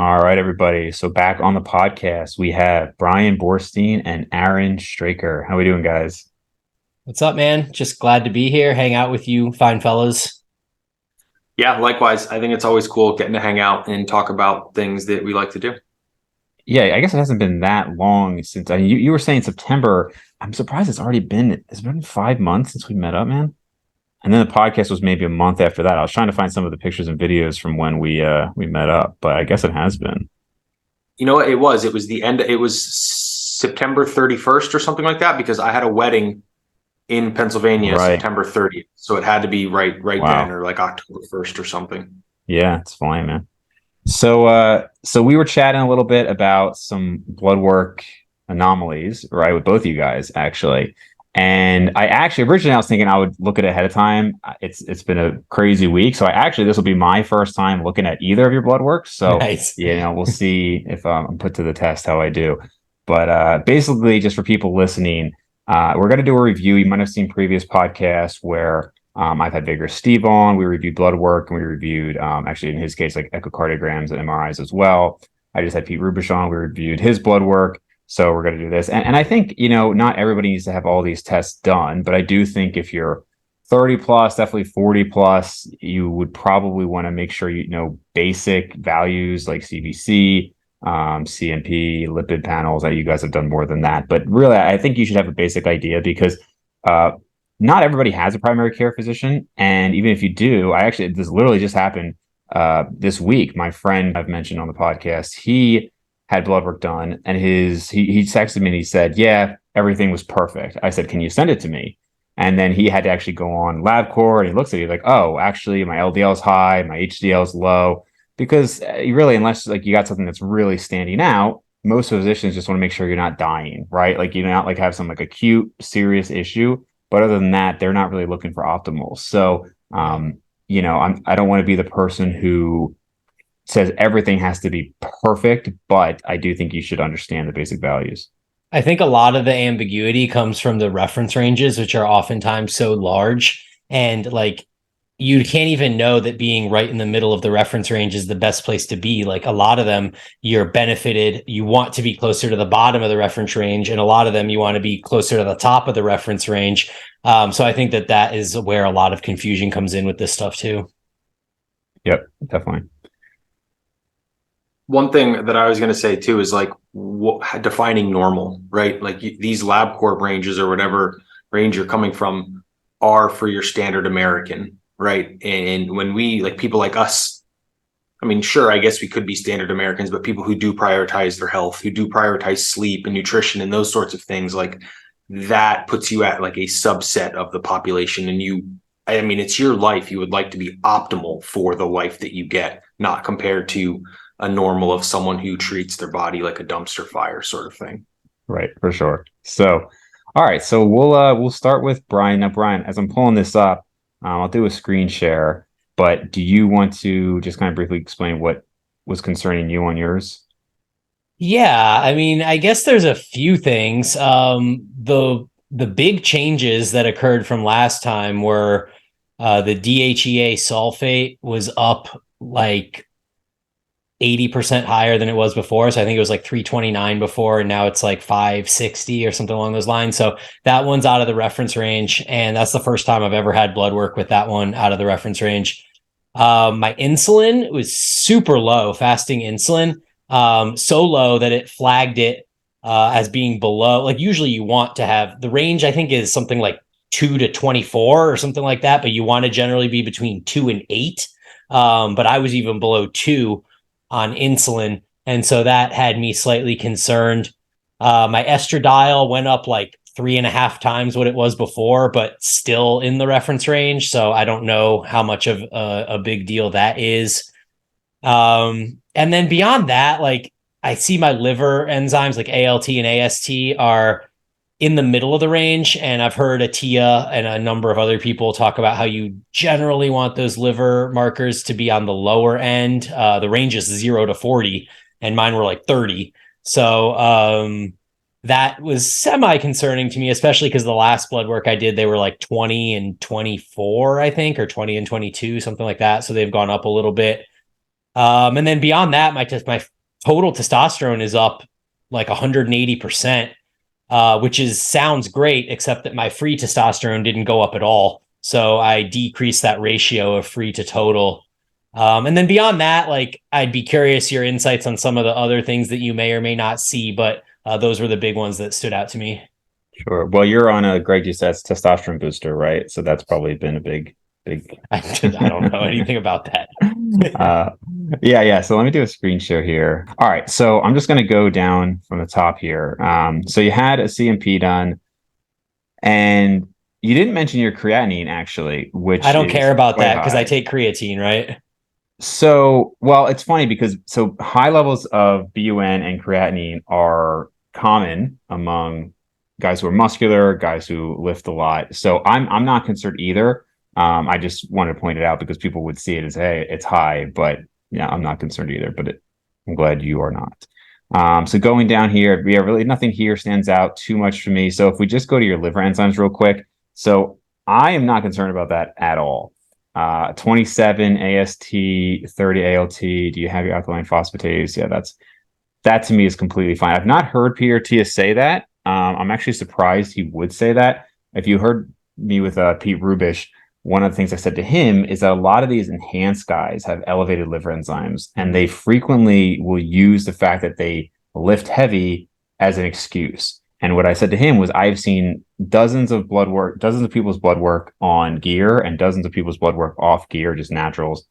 All right, everybody. So back on the podcast, we have Bryan Boorstein and Aaron Straker. How we doing, guys? What's up, man? Just glad to be here, hang out with you fine fellas. Yeah, likewise. I think it's always cool getting to hang out and talk about things that we like to do. Yeah, I guess it hasn't been that long since you were saying September. I'm surprised it's been 5 months since we met up, man. And then the podcast was maybe a month after that. I was trying to find some of the pictures and videos from when we met up, but I guess it has been. You know what? It was the end. It was September 31st or something like that because I had a wedding in Pennsylvania Right. September 30th. So it had to be right then Wow. or like October 1st or something. Yeah, it's fine, man. So we were chatting a little bit about some blood work anomalies, right, with both of you guys actually. And I actually originally I was thinking I would look at it ahead of time. It's been a crazy week, so this will be my first time looking at either of your blood work. So Nice. we'll see if I'm put to the test how I do. But basically, just for people listening, we're going to do a review. You might have seen previous podcasts where I've had Vigorous Steve on. We reviewed blood work and we reviewed, actually, in his case, like echocardiograms and MRIs as well. I just had Pete Rubish on. We reviewed his blood work. So we're going to do this. And I think, not everybody needs to have all these tests done, but I do think if you're 30 plus, definitely 40 plus, you would probably want to make sure you know basic values like CBC, CMP, lipid panels. That you guys have done more than that. But really, I think you should have a basic idea because uh, not everybody has a primary care physician. And even if you do, this literally just happened this week. My friend I've mentioned on the podcast, he had blood work done and he texted me and he said, yeah, everything was perfect. I said, can you send it to me? And then he had to actually go on LabCorp and he looks at it like, oh, actually my LDL is high, my HDL is low. Because you really, unless like you got something that's really standing out, most physicians just want to make sure you're not dying, right? Like you not like have some like acute serious issue. But other than that, they're not really looking for optimal. So I don't want to be the person who says everything has to be perfect, but I do think you should understand the basic values. I think a lot of the ambiguity comes from the reference ranges, which are oftentimes so large. And like you can't even know that being right in the middle of the reference range is the best place to be. Like a lot of them, you're benefited. You want to be closer to the bottom of the reference range. And a lot of them, you want to be closer to the top of the reference range. So I think that is where a lot of confusion comes in with this stuff too. Yep, definitely. One thing that I was going to say too is like defining normal, right? Like these LabCorp ranges or whatever range you're coming from are for your standard American, right? And when we like people like us, I mean, sure, I guess we could be standard Americans, but people who do prioritize their health, who do prioritize sleep and nutrition and those sorts of things, like that puts you at like a subset of the population. And I mean, it's your life. You would like to be optimal for the life that you get, not compared to a normal of someone who treats their body like a dumpster fire sort of thing. Right, for sure. So, all right, so we'll start with Bryan. Now, Bryan, as I'm pulling this up, I'll do a screen share. But do you want to just kind of briefly explain what was concerning you on yours? Yeah, I mean, I guess there's a few things. The big changes that occurred from last time were the DHEA sulfate was up like 80% higher than it was before. So I think it was like 329 before, and now it's like 560 or something along those lines. So that one's out of the reference range. And that's the first time I've ever had blood work with that one out of the reference range. My insulin was super low, fasting insulin, so low that it flagged it as being below. Like usually you want to have the range, I think is something like 2 to 24 or something like that, but you want to generally be between 2 and 8. But I was even below 2 on insulin. And so that had me slightly concerned. My estradiol went up like 3.5 times what it was before, but still in the reference range. So I don't know how much of a big deal that is. And then beyond that, like I see my liver enzymes like ALT and AST are in the middle of the range. And I've heard Atia and a number of other people talk about how you generally want those liver markers to be on the lower end. The range is 0 to 40 and mine were like 30. So that was semi-concerning to me, especially because the last blood work I did, they were like 20 and 24, I think, or 20 and 22, something like that. So they've gone up a little bit. And then beyond that, my total testosterone is up like 180%, which sounds great, except that my free testosterone didn't go up at all. So I decreased that ratio of free to total. And then beyond that, like, I'd be curious your insights on some of the other things that you may or may not see, but those were the big ones that stood out to me. Sure. Well, you're on a Greg just says testosterone booster, right? So that's probably been a big. I don't know anything about that. uh, yeah. So let me do a screen share here. All right. So I'm just going to go down from the top here. So you had a CMP done, and you didn't mention your creatinine actually, which I don't care about that because I high. take creatine, right? So, well, it's funny because so high levels of BUN and creatinine are common among guys who are muscular, guys who lift a lot. So I'm not concerned either. I just wanted to point it out because people would see it as, hey, it's high, but yeah, I'm not concerned either. But I'm glad you are not. So going down here, yeah, really nothing here stands out too much for me. So if we just go to your liver enzymes real quick, so I am not concerned about that at all. 27 AST, 30 ALT. Do you have your alkaline phosphatase? Yeah, that to me is completely fine. I've not heard Peter Tias say that. I'm actually surprised he would say that. If you heard me with Pete Rubish, one of the things I said to him is that a lot of these enhanced guys have elevated liver enzymes, and they frequently will use the fact that they lift heavy as an excuse. And what I said to him was, I've seen dozens of people's blood work on gear and dozens of people's blood work off gear, just naturals.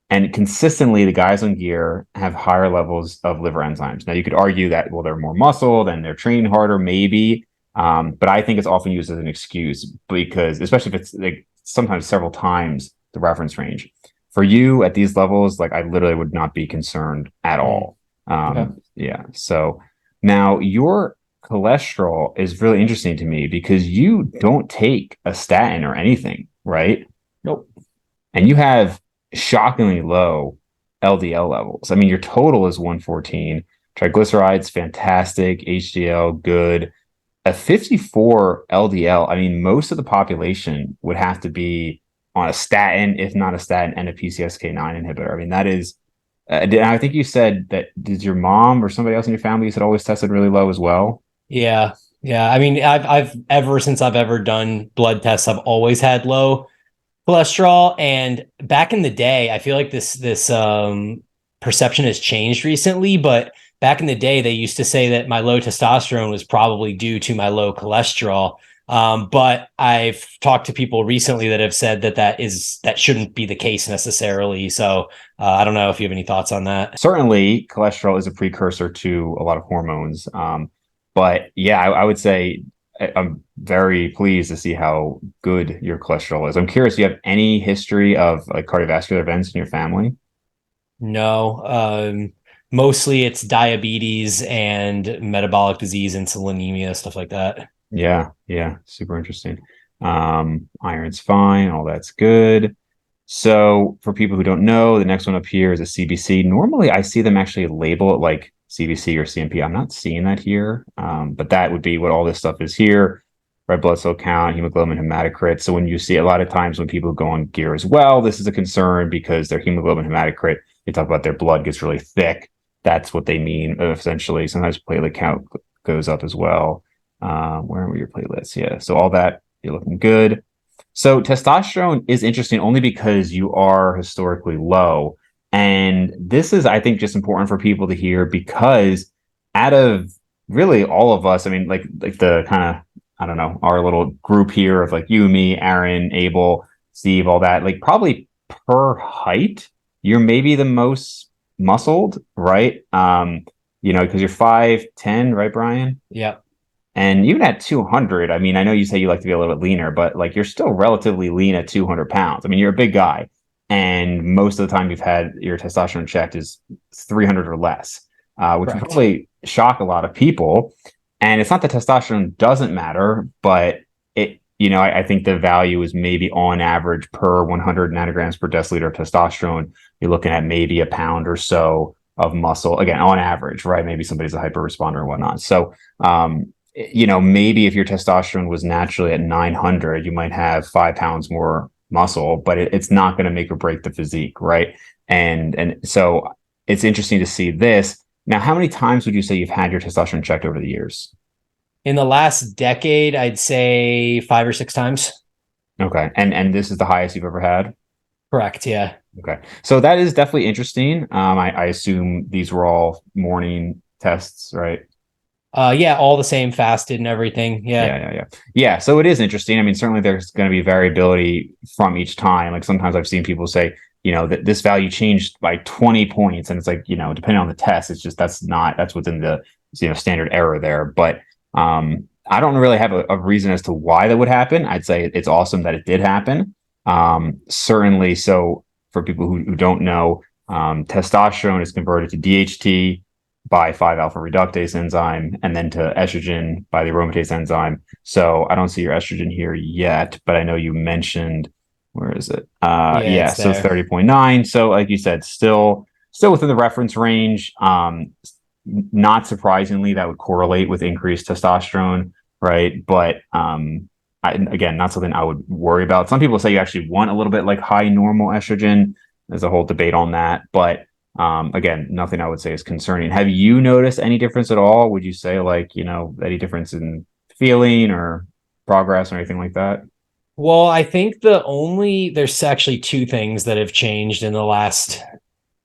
And consistently, the guys on gear have higher levels of liver enzymes. Now, you could argue that, well, they're more muscled and they're training harder, maybe. But I think it's often used as an excuse because, especially if it's like sometimes several times the reference range. For you at these levels, like I literally would not be concerned at all. Okay. Yeah. So now your cholesterol is really interesting to me because you don't take a statin or anything, right? Nope. And you have shockingly low LDL levels. I mean, your total is 114. Triglycerides, fantastic. HDL, good. A 54 LDL, I mean, most of the population would have to be on a statin, if not a statin, and a PCSK9 inhibitor. I mean, that is, I think you said that, did your mom or somebody else in your family, you said always tested really low as well? Yeah. Yeah. I mean, I've ever since I've ever done blood tests, I've always had low cholesterol. And back in the day, I feel like this perception has changed recently, but back in the day, they used to say that my low testosterone was probably due to my low cholesterol. But I've talked to people recently that have said that shouldn't be the case necessarily. So I don't know if you have any thoughts on that. Certainly, cholesterol is a precursor to a lot of hormones. But yeah, I would say I'm very pleased to see how good your cholesterol is. I'm curious, do you have any history of like cardiovascular events in your family? No. Mostly it's diabetes and metabolic disease, insulinemia, stuff like that. Yeah, super interesting. Iron's fine, all that's good. So for people who don't know, the next one up here is a CBC. Normally I see them actually label it like CBC or CMP. I'm not seeing that here, but that would be what all this stuff is here. Red blood cell count, hemoglobin, hematocrit. So when you see a lot of times when people go on gear as well, this is a concern because their hemoglobin, hematocrit, they talk about their blood gets really thick. That's what they mean, essentially. Sometimes platelet count goes up as well. Where were your platelets? Yeah. So all that, you're looking good. So testosterone is interesting only because you are historically low. And this is, I think, just important for people to hear because out of really all of us, I mean, like the kind of, I don't know, our little group here of like you, me, Aaron, Abel, Steve, all that, like probably per height, you're maybe the most muscled, right? Because you're 5'10", right, Bryan? Yeah. And even at 200, I mean, I know you say you like to be a little bit leaner, but like you're still relatively lean at 200 pounds. I mean, you're a big guy. And most of the time you've had your testosterone checked is 300 or less, which would probably shock a lot of people. And it's not that testosterone doesn't matter, but I think the value is maybe on average per 100 nanograms per deciliter of testosterone, you're looking at maybe a pound or so of muscle, again, on average, right? Maybe somebody's a hyper responder or whatnot. So, maybe if your testosterone was naturally at 900, you might have 5 pounds more muscle, but it's not going to make or break the physique, right? And so it's interesting to see this. Now, how many times would you say you've had your testosterone checked over the years? In the last decade, I'd say 5 or 6 times. Okay. And this is the highest you've ever had? Correct. Yeah. Okay. So that is definitely interesting. I assume these were all morning tests, right? Yeah, all the same, fasted and everything. Yeah. Yeah. So it is interesting. I mean, certainly there's going to be variability from each time. Like sometimes I've seen people say, that this value changed by 20 points. And it's like, depending on the test, it's just that's within the standard error there. But I don't really have a reason as to why that would happen. I'd say it's awesome that it did happen. Certainly. So for people who don't know, testosterone is converted to DHT by 5-alpha reductase enzyme and then to estrogen by the aromatase enzyme. So I don't see your estrogen here yet, but I know you mentioned, where is it? Yeah, it's So there. 30.9. So like you said, still within the reference range. Not surprisingly, that would correlate with increased testosterone, right? But again, not something I would worry about. Some people say you actually want a little bit like high normal estrogen. There's a whole debate on that, but again, nothing I would say is concerning. Have you noticed any difference at all? Would you say like, any difference in feeling or progress or anything like that? Well, I think there's actually two things that have changed in the last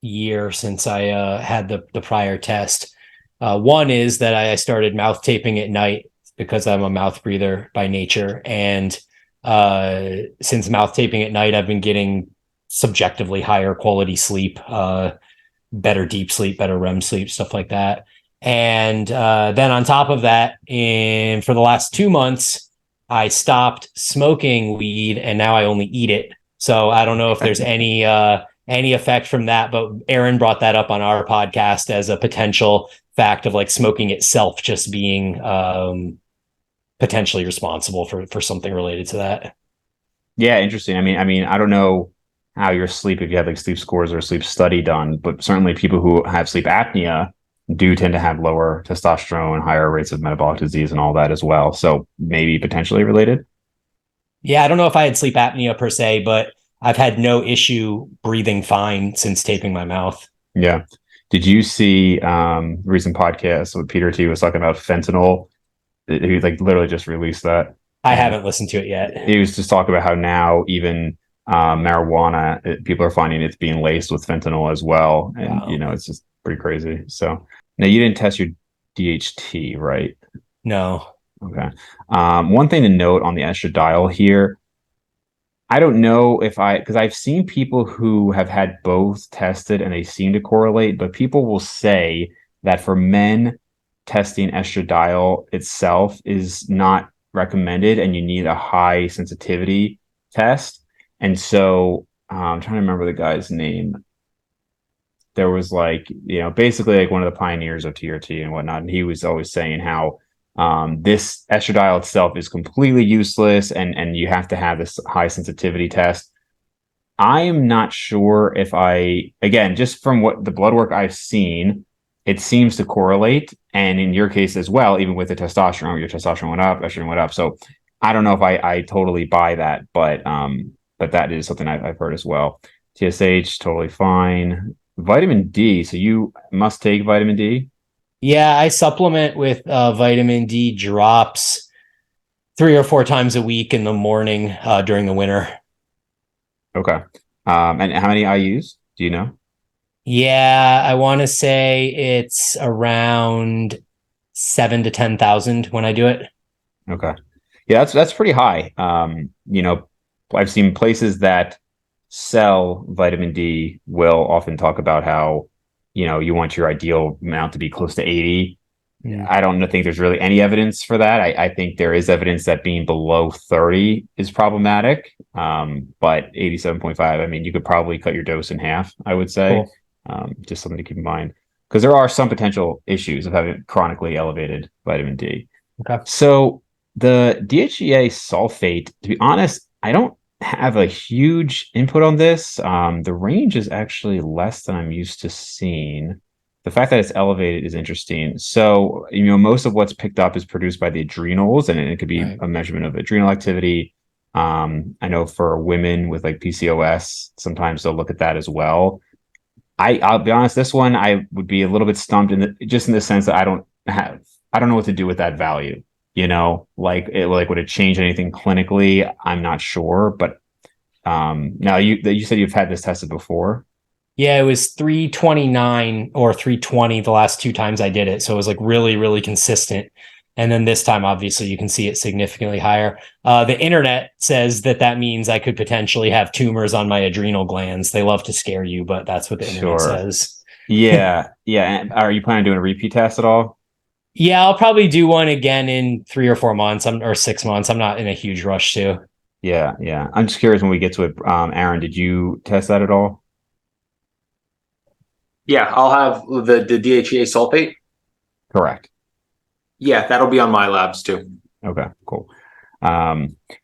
year since I had the prior test. One is that I started mouth taping at night because I'm a mouth breather by nature. And since mouth taping at night, I've been getting subjectively higher quality sleep, better deep sleep, better REM sleep, stuff like that. And then on top of that, for the last 2 months, I stopped smoking weed and now I only eat it. So I don't know if there's any effect from that, but Aaron brought that up on our podcast as a potential fact of like smoking itself just being potentially responsible for something related to that. Yeah, interesting. I mean, I don't know how your sleep, if you had like sleep scores or a sleep study done, but certainly people who have sleep apnea do tend to have lower testosterone, higher rates of metabolic disease, and all that as well. So maybe potentially related. Yeah, I don't know if I had sleep apnea per se, but I've had no issue breathing fine since taping my mouth. Yeah. Did you see recent podcast with Peter T was talking about fentanyl? He like literally just released that. I And haven't listened to it yet. he was just talking about how now even marijuana, people are finding it's being laced with fentanyl as well. And, Wow. it's just pretty crazy. So now you didn't test your DHT, right? No. Okay. One thing to note on the estradiol here, I don't know because I've seen people who have had both tested and they seem to correlate, but people will say that for men, testing estradiol itself is not recommended and you need a high sensitivity test. And so I'm trying to remember the guy's name. There was like, basically like one of the pioneers of TRT and whatnot. And he was always saying how this estradiol itself is completely useless and you have to have this high sensitivity test. I am not sure if again, just from what the blood work I've seen, it seems to correlate. And in your case as well, even with the testosterone, your testosterone went up, estrogen went up. So I don't know if I totally buy that, but that is something I've heard as well. TSH, totally fine. Vitamin D. So you must take vitamin D. Yeah, I supplement with vitamin D drops 3 or 4 times a week in the morning during the winter. Okay. And how many IUs do you know? Yeah, I want to say it's around 7 to 10,000 when I do it. Okay. Yeah, that's pretty high. I've seen places that sell vitamin D will often talk about how, you want your ideal amount to be close to 80. Mm. I don't think there's really any evidence for that. I think there is evidence that being below 30 is problematic. But 87.5, I mean, you could probably cut your dose in half, I would say. Cool. Just something to keep in mind because there are some potential issues of having chronically elevated vitamin D. Okay. So the DHEA sulfate, to be honest, I don't have a huge input on this. The range is actually less than I'm used to seeing. The fact that it's elevated is interesting. So, most of what's picked up is produced by the adrenals, and it could be Right. a measurement of adrenal activity. I know for women with like PCOS, sometimes they'll look at that as well. I'll be honest, this one I would be a little bit stumped just in the sense that I don't know what to do with that value. Would it change anything clinically? I'm not sure, but now you said you've had this tested before. Yeah, it was 329 or 320 the last two times I did it. So it was like really, really consistent. And then this time, obviously, you can see it significantly higher. The internet says that means I could potentially have tumors on my adrenal glands. They love to scare you, but that's what the internet Sure. says. Yeah, yeah. And are you planning on doing a repeat test at all? Yeah, I'll probably do one again in 3 or 4 months or 6 months. I'm not in a huge rush to. Yeah, yeah. I'm just curious when we get to it. Aaron, did you test that at all? Yeah, I'll have the DHEA sulfate. Correct. Yeah, that'll be on my labs too. Okay, cool.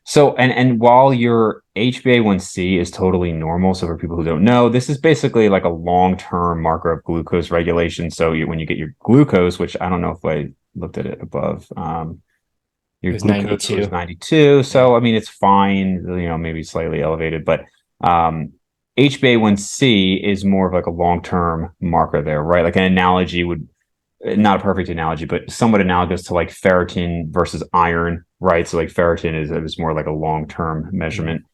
So and while your HbA1c is totally normal, so for people who don't know, this is basically like a long-term marker of glucose regulation. So when you get your glucose, which I don't know if I looked at it above, It your was glucose 92. was 92. Yeah. So I mean it's fine, maybe slightly elevated, but HbA1c is more of like a long-term marker there, right? Like an analogy would not a perfect analogy, but somewhat analogous to like ferritin versus iron, right? So like ferritin is more like a long-term measurement.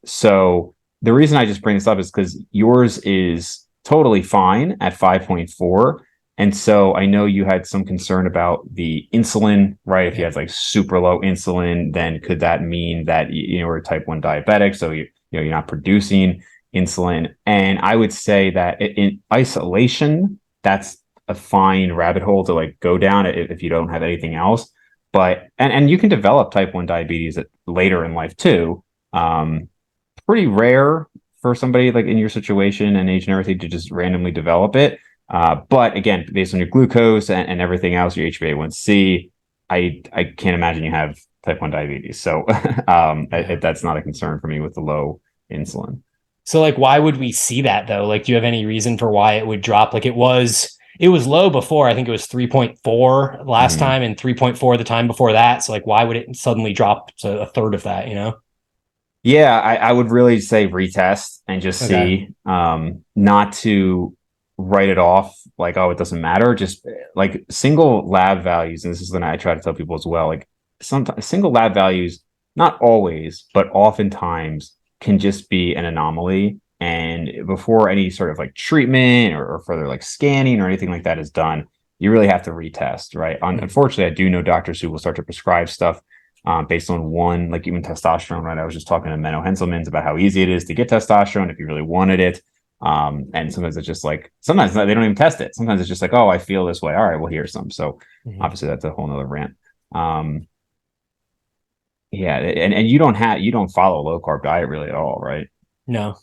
So the reason I just bring this up is because yours is totally fine at 5.4. And so I know you had some concern about the insulin, right? If you had like super low insulin, then could that mean that you're a type 1 diabetic? So you're not producing insulin. And I would say that in isolation, that's a fine rabbit hole to like go down if you don't have anything else. But and you can develop type 1 diabetes later in life too. Pretty rare for somebody like in your situation and age and everything to just randomly develop it. But again, based on your glucose and everything else, your HbA1c, I can't imagine you have type 1 diabetes. So that's not a concern for me with the low insulin. So like, why would we see that though? Like, do you have any reason for why it would drop? Like it was low before. I think it was 3.4 last time and 3.4 the time before that. So like, why would it suddenly drop to a third of that, Yeah, I would really say retest and just see, not to write it off like, oh, it doesn't matter. Just like single lab values, and this is what I try to tell people as well. Like sometimes single lab values, not always, but oftentimes can just be an anomaly. And before any sort of like treatment or further like scanning or anything like that is done, you really have to retest, right? Unfortunately, I do know doctors who will start to prescribe stuff based on one, like even testosterone, right? I was just talking to Menno Henselmans about how easy it is to get testosterone if you really wanted it. And sometimes it's just like, sometimes they don't even test it. Sometimes it's just like, oh, I feel this way. All right, well, here's some. So obviously that's a whole nother rant. Yeah. And you don't follow a low carb diet really at all, right? No.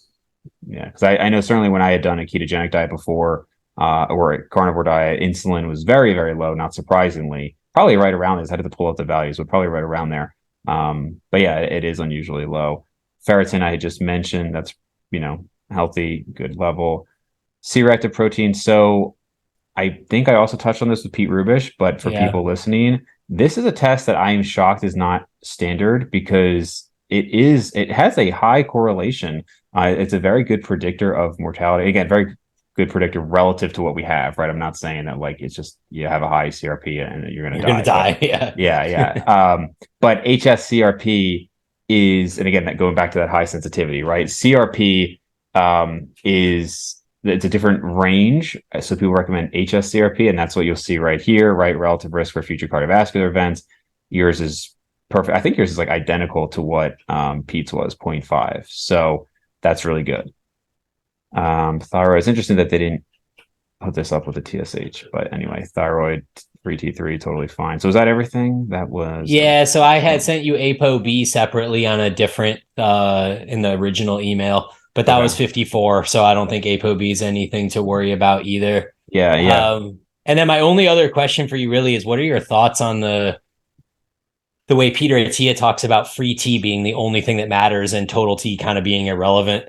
Yeah. Cause I know certainly when I had done a ketogenic diet before, or a carnivore diet, insulin was very, very low, not surprisingly. Probably right around this. I had to pull up the values, but probably right around there. But yeah, it is unusually low. Ferritin, I had just mentioned, that's, healthy, good level. C-reactive protein. So I think I also touched on this with Pete Rubish, but for people listening, this is a test that I am shocked is not standard because it has a high correlation. It's a very good predictor of mortality. Again, very good predictor relative to what we have, right? I'm not saying that like it's just you have a high CRP and you're gonna die. Yeah. Yeah. But HSCRP is, and again, going back to that high sensitivity, right? CRP it's a different range. So people recommend HSCRP, and that's what you'll see right here, right? Relative risk for future cardiovascular events. Yours is perfect. I think yours is like identical to what Pete's was, 0.5. So that's really good. Thyroid. It's interesting that they didn't put this up with the TSH, but anyway, thyroid 3T3 totally fine. So is that everything? That was so I had sent you ApoB separately on a different in the original email, but that was 54. So I don't think ApoB is anything to worry about either. Yeah. And then my only other question for you really is, what are your thoughts on the way Peter Attia talks about free T being the only thing that matters and total T kind of being irrelevant?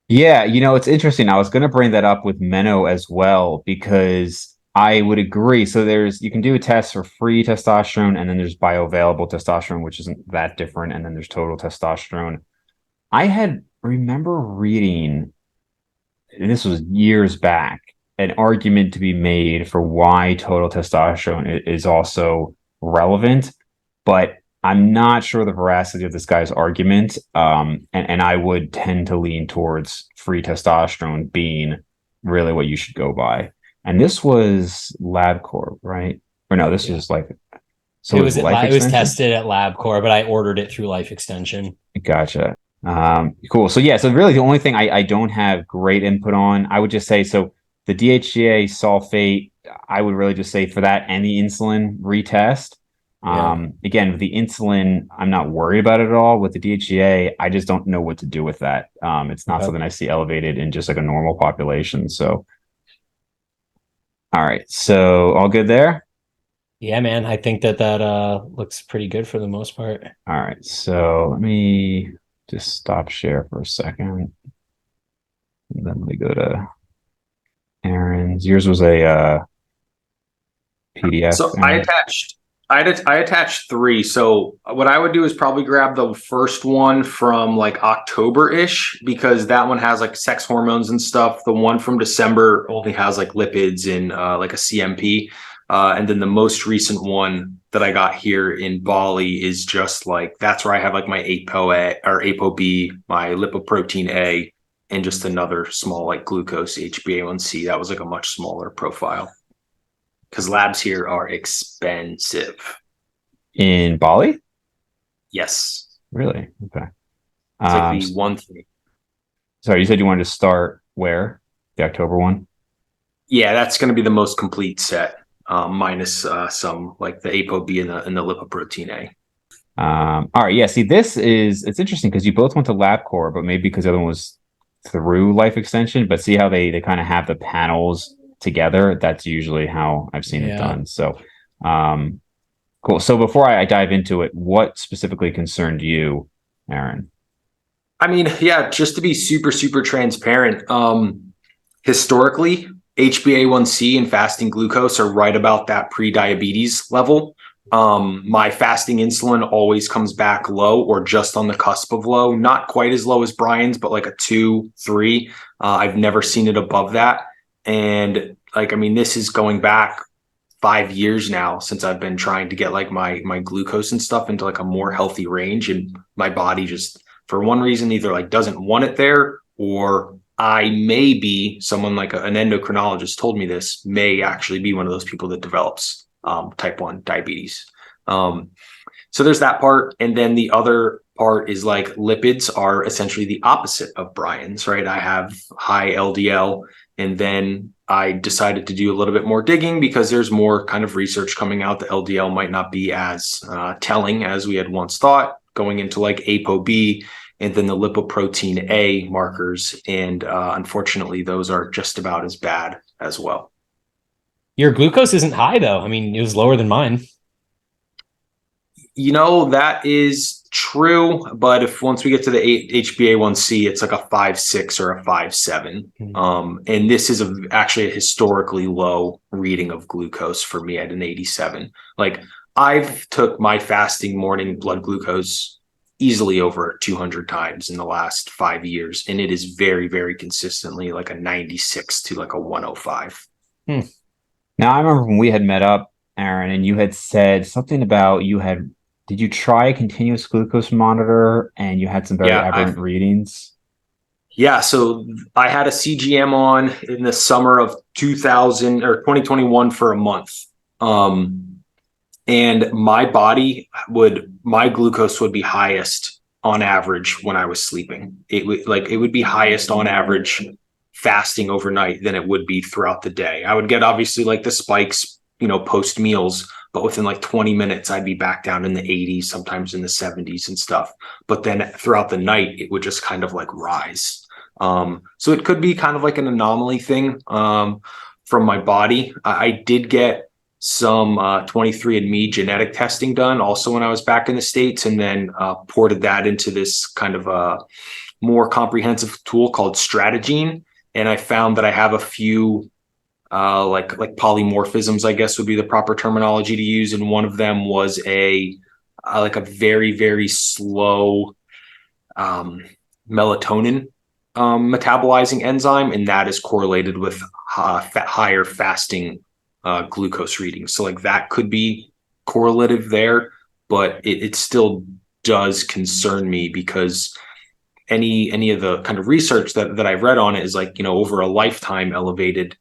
Yeah, it's interesting. I was going to bring that up with Menno as well because I would agree. So you can do a test for free testosterone, and then there's bioavailable testosterone, which isn't that different, and then there's total testosterone. I had remember reading this was years back, an argument to be made for why total testosterone is also relevant, but I'm not sure the veracity of this guy's argument. And I would tend to lean towards free testosterone being really what you should go by. And this was LabCorp, right? Or no, this was like, so It it was was Life it was Extension? tested at LabCorp, but I ordered it through Life Extension. Gotcha. Cool. So yeah, so really the only thing I don't have great input on, I would just say, so the DHEA sulfate, I would really just say for that and the insulin retest. Yeah. Again, with the insulin, I'm not worried about it at all. With the DHEA, I just don't know what to do with that. It's not Okay. something I see elevated in just like a normal population. So, all right. So all good there? Yeah, man. I think that looks pretty good for the most part. All right. So let me just stop share for a second. And then we go to Aaron's. Yours was a PDF. So Aaron? I attached three. So what I would do is probably grab the first one from like October-ish, because that one has like sex hormones and stuff. The one from December only has like lipids and like a CMP. And then the most recent one that I got here in Bali is just like, that's where I have like my ApoA or ApoB, my lipoprotein A, and just another small like glucose HbA1c. That was like a much smaller profile, because labs here are expensive. In Bali? Yes. Really? Okay. It's like the one thing. Sorry, you said you wanted to start where? The October one? Yeah, that's going to be the most complete set, minus some like the ApoB and the lipoprotein A. All right. Yeah. See, it's interesting because you both went to LabCorp, but maybe because the other one was through Life Extension. But see how they kind of have the panels together. That's usually how I've seen it done. So, cool. So before I dive into it, what specifically concerned you, Aaron? I mean, yeah, just to be super, super transparent, historically, HbA1c and fasting glucose are right about that pre-diabetes level. My fasting insulin always comes back low or just on the cusp of low, not quite as low as Bryan's, but like a 2, 3. I've never seen it above that. And like, I mean, this is going back 5 years now since I've been trying to get like my glucose and stuff into like a more healthy range, and my body just, for one reason, either like doesn't want it there, or I may be someone like an endocrinologist told me this, may actually be one of those people that develops type 1 diabetes. So there's that part. And then the other part is like lipids are essentially the opposite of Bryan's, right? I have high LDL, and then I decided to do a little bit more digging because there's more kind of research coming out. The LDL might not be as telling as we had once thought, going into like ApoB and then the lipoprotein A markers. And unfortunately, those are just about as bad as well. Your glucose isn't high though. I mean, it was lower than mine. You know, that is true. But if once we get to the HbA1c, it's like a 5.6 or a 5.7. And this is actually a historically low reading of glucose for me at an 87. Like I've took my fasting morning blood glucose easily over 200 times in the last 5 years. And it is very, very consistently like a 96 to like a 105. Now, I remember when we had met up, Aaron, and you had said something about did you try a continuous glucose monitor and you had some very aberrant readings? Yeah. So I had a CGM on in the summer of 2021 for a month. And my glucose would be highest on average when I was sleeping. It would be highest on average fasting overnight than it would be throughout the day. I would get obviously like the spikes, post meals, but within like 20 minutes, I'd be back down in the 80s, sometimes in the 70s and stuff. But then throughout the night, it would just kind of like rise. So it could be kind of like an anomaly thing from my body. I did get some 23andMe genetic testing done also when I was back in the States, and then ported that into this kind of a more comprehensive tool called Strategene. And I found that I have a few like polymorphisms, I guess would be the proper terminology to use. And one of them was like a very, very slow melatonin metabolizing enzyme, and that is correlated with higher fasting glucose readings. So like that could be correlative there, but it still does concern me because any of the kind of research that I've read on it is like, over a lifetime, elevated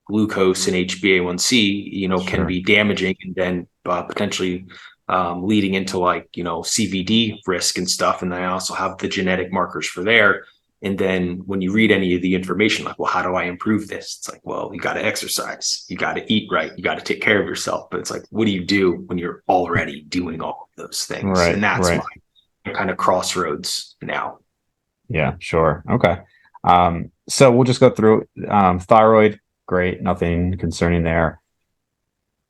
glucose and HbA1c, can be damaging, and then potentially leading into like, CVD risk and stuff. And then I also have the genetic markers for there. And then when you read any of the information, like, well, how do I improve this? It's like, well, you got to exercise, you got to eat right, you got to take care of yourself. But it's like, what do you do when you're already doing all of those things? Right, and that's right. why I'm kind of crossroads now. Yeah, sure. Okay. So we'll just go through thyroid. Great. Nothing concerning there.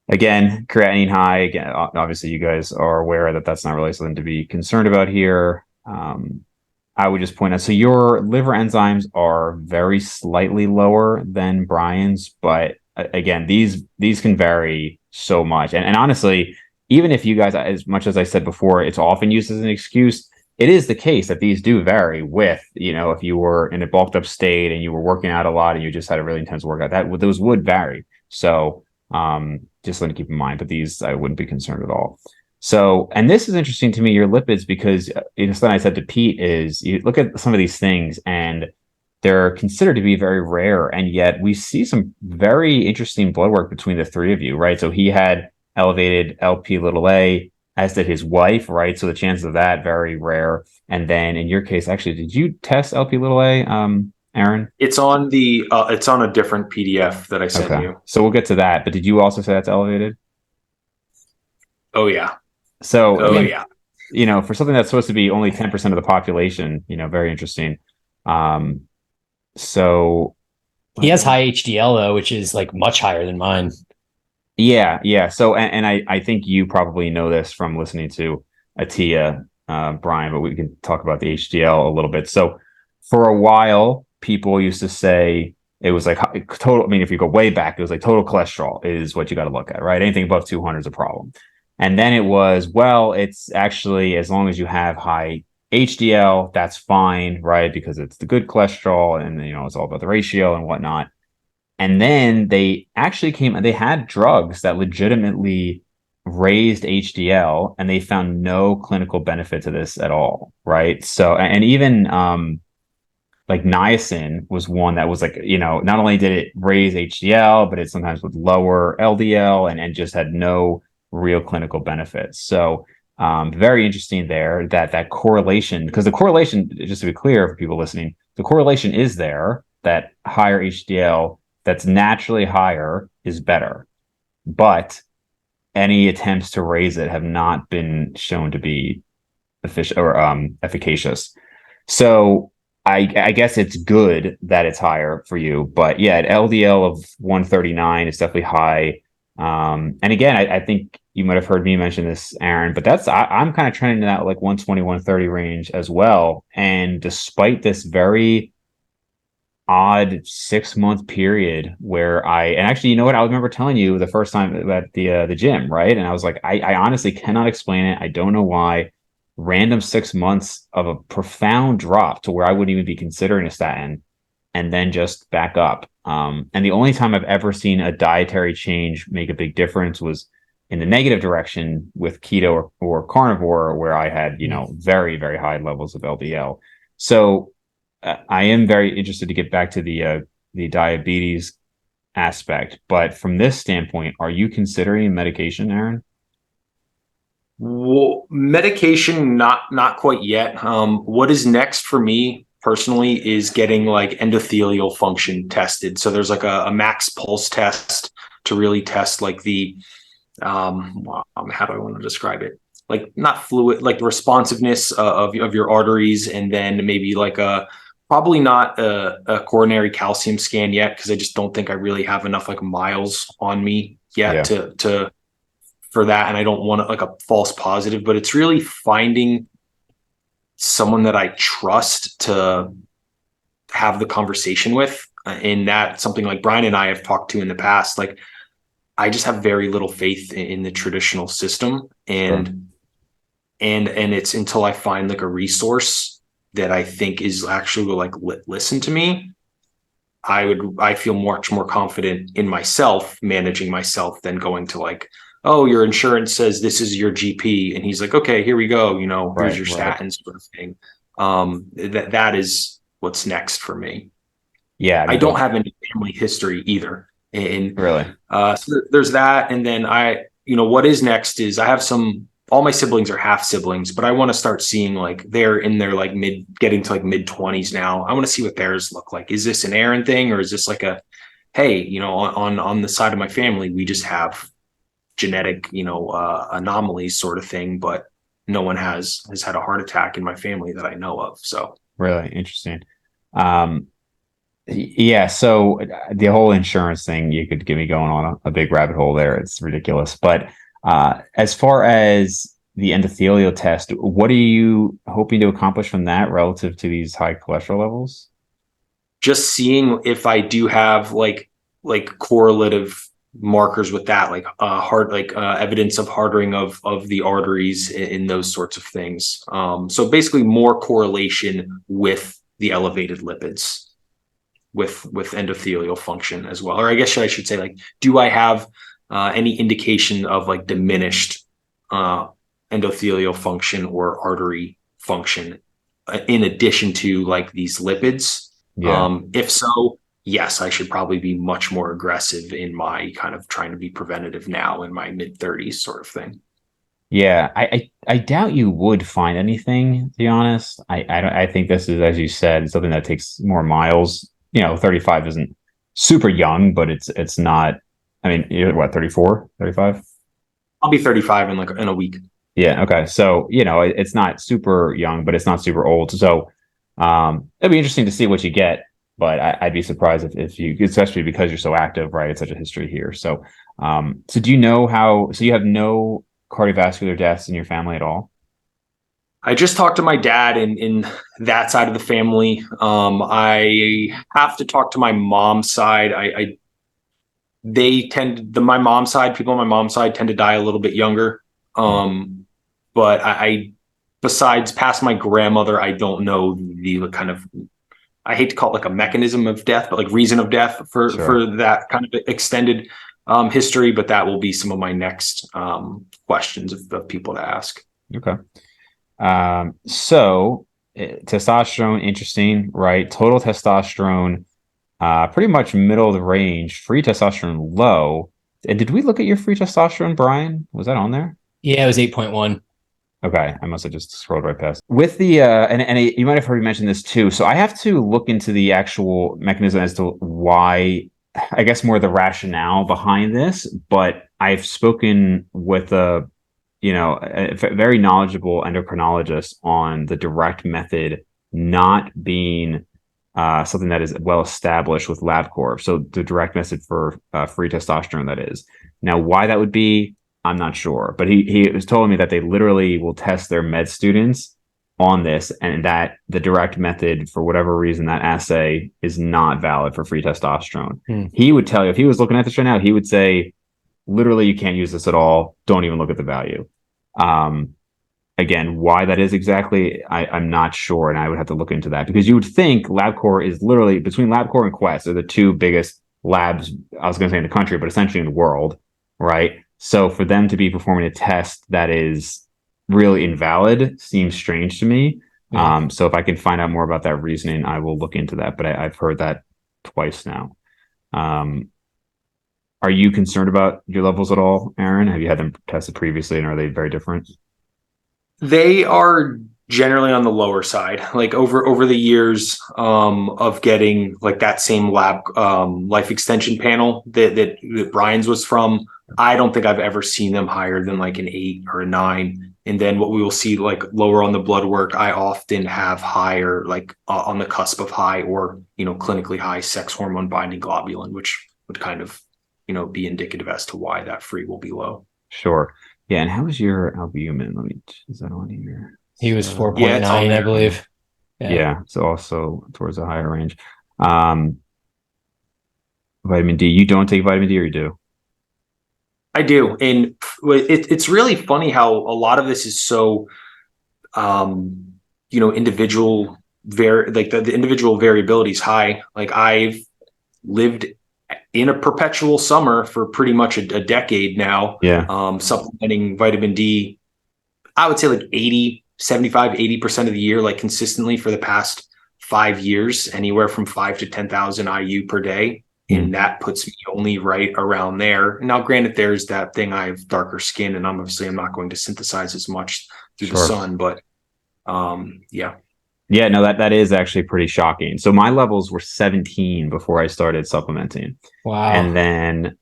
Again, creatinine high. Again, obviously you guys are aware that that's not really something to be concerned about here. I would just point out, so your liver enzymes are very slightly lower than Bryan's, but again, these can vary so much. And honestly, even if you guys, as much as I said before, it's often used as an excuse, it is the case that these do vary with, if you were in a bulked up state and you were working out a lot and you just had a really intense workout, those would vary. So just something to keep in mind, but these I wouldn't be concerned at all. So, and this is interesting to me, your lipids, because something I said to Pete is you look at some of these things and they're considered to be very rare. And yet we see some very interesting blood work between the three of you, right? So he had elevated LP little a, as did his wife, right? So the chances of that, very rare. And then in your case, actually, did you test LP little a, Aaron? It's on a different PDF that I sent you. So we'll get to that. But did you also say that's elevated? Oh yeah. So again, for something that's supposed to be only 10% of the population, very interesting. So he has high HDL though, which is like much higher than mine. Yeah. So, and I think you probably know this from listening to Atia, Bryan, but we can talk about the HDL a little bit. So for a while, people used to say it was like total. I mean, if you go way back, it was like total cholesterol is what you got to look at, right? Anything above 200 is a problem. And then it was, well, it's actually, as long as you have high HDL, that's fine, right? Because it's the good cholesterol and, it's all about the ratio and whatnot. And then they actually they had drugs that legitimately raised HDL and they found no clinical benefit to this at all, right? So, and even like niacin was one that was like, not only did it raise HDL, but it sometimes would lower LDL and just had no real clinical benefits. So very interesting there that correlation, because the correlation, just to be clear for people listening, the correlation is there that higher HDL that's naturally higher is better, but any attempts to raise it have not been shown to be efficient or efficacious. So I guess it's good that it's higher for you, but yeah, at LDL of 139 is definitely high. And again, I think you might have heard me mention this, Aaron, but I'm kind of trending to that like 120, 130 range as well. And despite this very odd 6-month period where and actually, you know what? I remember telling you the first time at the gym, right? And I was like, I honestly cannot explain it. I don't know why. Random 6 months of a profound drop to where I wouldn't even be considering a statin, and then just back up. And the only time I've ever seen a dietary change make a big difference was in the negative direction with keto or carnivore, where I had, very, very high levels of LDL. So I am very interested to get back to the diabetes aspect. But from this standpoint, are you considering medication, Aaron? Well, medication, not quite yet. What is next for me personally is getting like endothelial function tested. So there's like a max pulse test to really test like the how do I want to describe it? Like not fluid, like the responsiveness of your arteries, and then maybe like probably not a coronary calcium scan yet, because I just don't think I really have enough like miles on me yet to for that, and I don't want like a false positive, but it's really finding someone that I trust to have the conversation with. And that something like Bryan and I have talked to in the past, like I just have very little faith in the traditional system, and it's until I find like a resource that I think is actually like listen to me, I feel much more confident in myself managing myself than going to like, oh, your insurance says this is your GP, and he's like, okay, here we go, here's your statins sort of thing. That is what's next for me. Yeah, I I mean, don't have any family history either, and really. so there's that. And then what is next is I have all my siblings are half siblings, but I want to start seeing like they're in their like getting to like mid-20s now. I want to see what theirs look like. Is this an Aaron thing, or is this like a, hey, on the side of my family, we just have genetic, anomalies sort of thing, but no one has had a heart attack in my family that I know of. So Really interesting. Um, yeah, so the whole insurance thing, you could get me going on a big rabbit hole there. It's ridiculous. But as far as the endothelial test, what are you hoping to accomplish from that relative to these high cholesterol levels? just seeing if I do have like correlative markers with that, like heart, like evidence of hardening of the arteries in those sorts of things. So basically more correlation with the elevated lipids with endothelial function as well. Or I guess I should say, like, do I have any indication of like diminished endothelial function or artery function in addition to like these lipids? Yeah. If so, yes, I should probably be much more aggressive in my kind of trying to be preventative now in my mid 30s sort of thing. Yeah, I doubt you would find anything, to be honest. I think this is, as you said, something that takes more miles. 35 isn't super young, but it's not. I mean, you're what, 34, 35? I'll be 35 in like in a week. Yeah, okay. So, it's not super young, but it's not super old. So, it'd be interesting to see what you get, but I'd be surprised if you, especially because you're so active, right? It's such a history here. So, so do you know so you have no cardiovascular deaths in your family at all? I just talked to my dad in that side of the family. I have to talk to my mom's side. My mom's side, people on my mom's side tend to die a little bit younger. But I besides past my grandmother, I don't know the kind of, I hate to call it like a mechanism of death, but like reason of death for that kind of extended history. But that will be some of my next questions of people to ask. Okay. So testosterone, interesting, right? Total testosterone, pretty much middle of the range. Free testosterone, low. And did we look at your free testosterone, Bryan? Was that on there? Yeah, it was 8.1. Okay, I must have just scrolled right past. With the you might have heard me mention this too. So I have to look into the actual mechanism as to why, I guess more the rationale behind this. But I've spoken with a very knowledgeable endocrinologist on the direct method not being something that is well established with LabCorp. So the direct method for free testosterone, that is. Now, why that would be, I'm not sure, but he was telling me that they literally will test their med students on this, and that the direct method, for whatever reason, that assay is not valid for free testosterone. He would tell you, if he was looking at this right now, he would say, literally, you can't use this at all. Don't even look at the value. Again, why that is exactly, I'm not sure, and I would have to look into that, because you would think LabCorp is literally, between LabCorp and Quest, are the two biggest labs, I was going to say in the country, but essentially in the world, right? So for them to be performing a test that is really invalid seems strange to me. Yeah. So if I can find out more about that reasoning, I will look into that. But I've heard that twice now. Are you concerned about your levels at all, Aaron? Have you had them tested previously, and are they very different? They are generally on the lower side. Like over the years of getting like that same lab life extension panel that Bryan's was from, I don't think I've ever seen them higher than like an 8 or a 9. And then what we will see like lower on the blood work, I often have higher, like on the cusp of high or clinically high sex hormone binding globulin, which would kind of be indicative as to why that free will be low. Sure. Yeah. And how is your albumin? Is that on here? He was 4.9, I believe. Yeah. So also towards the higher range. Vitamin D. You don't take vitamin D, or you do? I do. And it's really funny how a lot of this is so, individual the individual variability is high. Like I've lived in a perpetual summer for pretty much a decade now. Yeah. Supplementing vitamin D, I would say like 80% of the year, like consistently for the past 5 years, anywhere from 5 to 10,000 IU per day. And that puts me only right around there. Now, granted, there's that thing, I have darker skin, and I'm not going to synthesize as much through the sun, but yeah. Yeah, no, that is actually pretty shocking. So my levels were 17 before I started supplementing. Wow. And then,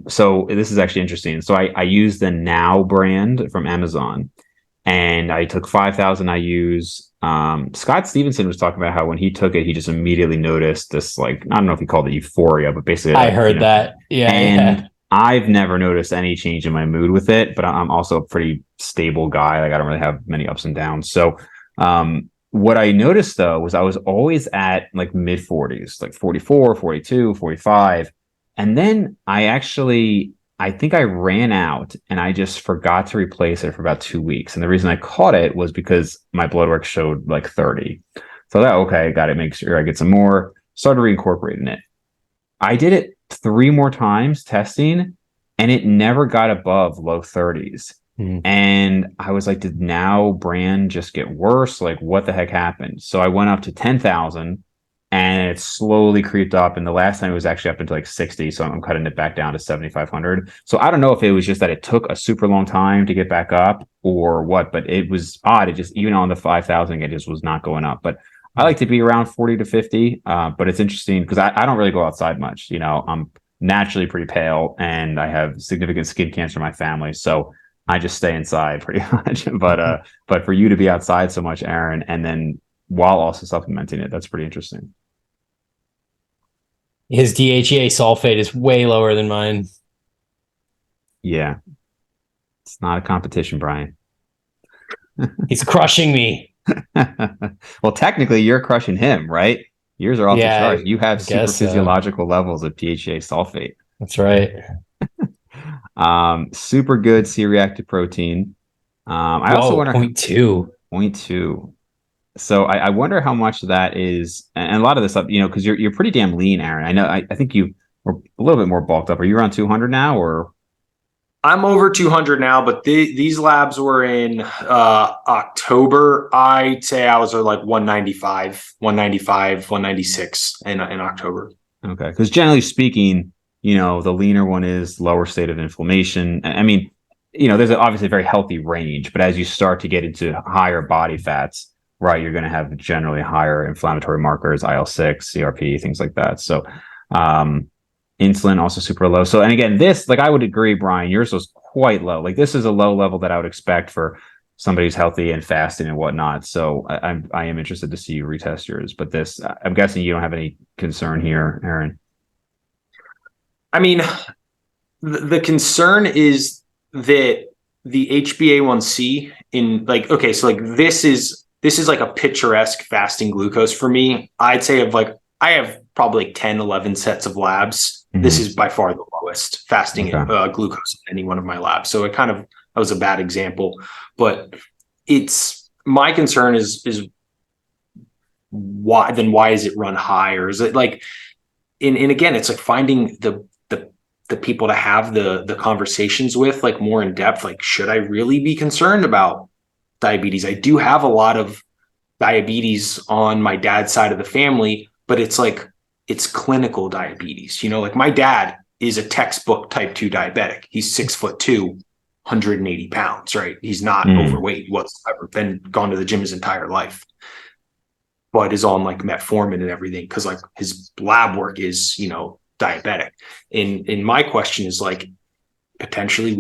so this is actually interesting. So I used the Now brand from Amazon, and I took 5,000 IUs. Scott Stevenson was talking about how when he took it, he just immediately noticed this, like, I don't know if he called it euphoria, but basically, I heard that. Yeah. And I've never noticed any change in my mood with it, but I'm also a pretty stable guy. Like I don't really have many ups and downs. So, what I noticed though was I was always at like mid 40s, like 44, 42, 45. And then I think I ran out and I just forgot to replace it for about 2 weeks. And the reason I caught it was because my blood work showed like 30. So that, okay, got to make sure I get some more. Started reincorporating it. I did it 3 more times testing, and it never got above low 30s. And I was like, did Now brand just get worse? Like, what the heck happened? So I went up to 10,000, and it slowly creeped up. And the last time it was actually up into like 60. So I'm cutting it back down to 7,500. So I don't know if it was just that it took a super long time to get back up or what, but it was odd. It just, even on the 5,000, it just was not going up. But I like to be around 40 to 50. But it's interesting because I don't really go outside much. You know, I'm naturally pretty pale, and I have significant skin cancer in my family. So I just stay inside pretty much. But for you to be outside so much, Aaron, and then while also supplementing it, that's pretty interesting. His DHEA sulfate is way lower than mine. Yeah. It's not a competition, Bryan. He's crushing me. Well, technically you're crushing him, right? Yours are off the charts. You have super physiological levels of DHEA sulfate. That's right. Super good C-reactive protein. I also wonder 0.2. So I wonder how much that is, and a lot of this stuff, you know, because you're pretty damn lean, Aaron. I know. I think you were a little bit more bulked up. Are you around 200 now, or? I'm over 200 now, but these labs were in October. I'd say I was at like 195, 196 in October. Okay, because generally speaking, you know, the leaner one is lower state of inflammation. I mean, you know, there's obviously a very healthy range, but as you start to get into higher body fats, right, you're going to have generally higher inflammatory markers, IL-6, CRP, things like that. So, insulin also super low. So, and again, this, like, I would agree, Bryan, yours was quite low. Like, this is a low level that I would expect for somebody who's healthy and fasting and whatnot. So I am interested to see you retest yours, but this, I'm guessing you don't have any concern here, Aaron. I mean, the concern is that the HbA1c in like, okay, so like this is like a picturesque fasting glucose for me. I'd say I have probably like 10, 11 sets of labs. Mm-hmm. This is by far the lowest fasting glucose in any one of my labs. So that was a bad example, but my concern is why is it run high? Or is it like, and again, it's like finding the people to have the conversations with, like, more in depth. Like, should I really be concerned about diabetes? I do have a lot of diabetes on my dad's side of the family, but it's clinical diabetes. You know, like my dad is a textbook type 2 diabetic. He's 6'2", 180 pounds, right? He's not overweight whatsoever, been gone to the gym his entire life, but is on like metformin and everything because like his lab work is, you know, diabetic. And my question is, like, potentially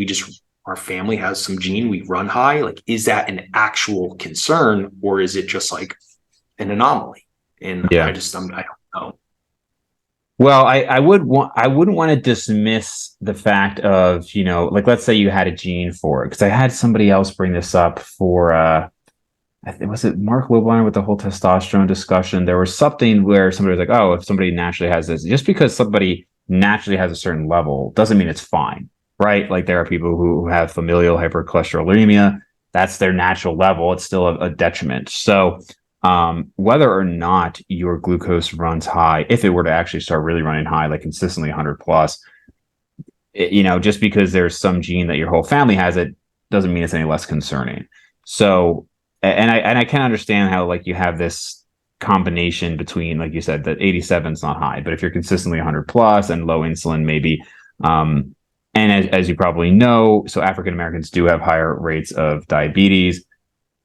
our family has some gene, we run high. Like, is that an actual concern, or is it just like an anomaly? And I don't know. Well, I wouldn't want to dismiss the fact of, you know, like, let's say you had a gene for it, because I had somebody else bring this up for was it Mark Wilbon with the whole testosterone discussion? There was something where somebody was like, oh, if somebody naturally has this, just because somebody naturally has a certain level doesn't mean it's fine, right? Like, there are people who have familial hypercholesterolemia. That's their natural level. It's still a detriment. So whether or not your glucose runs high, if it were to actually start really running high, like consistently 100 plus, just because there's some gene that your whole family has it doesn't mean it's any less concerning. So, and I can understand how like you have this combination between, like you said, that 87 is not high, but if you're consistently 100 plus and low insulin, maybe. And as you probably know, so African Americans do have higher rates of diabetes,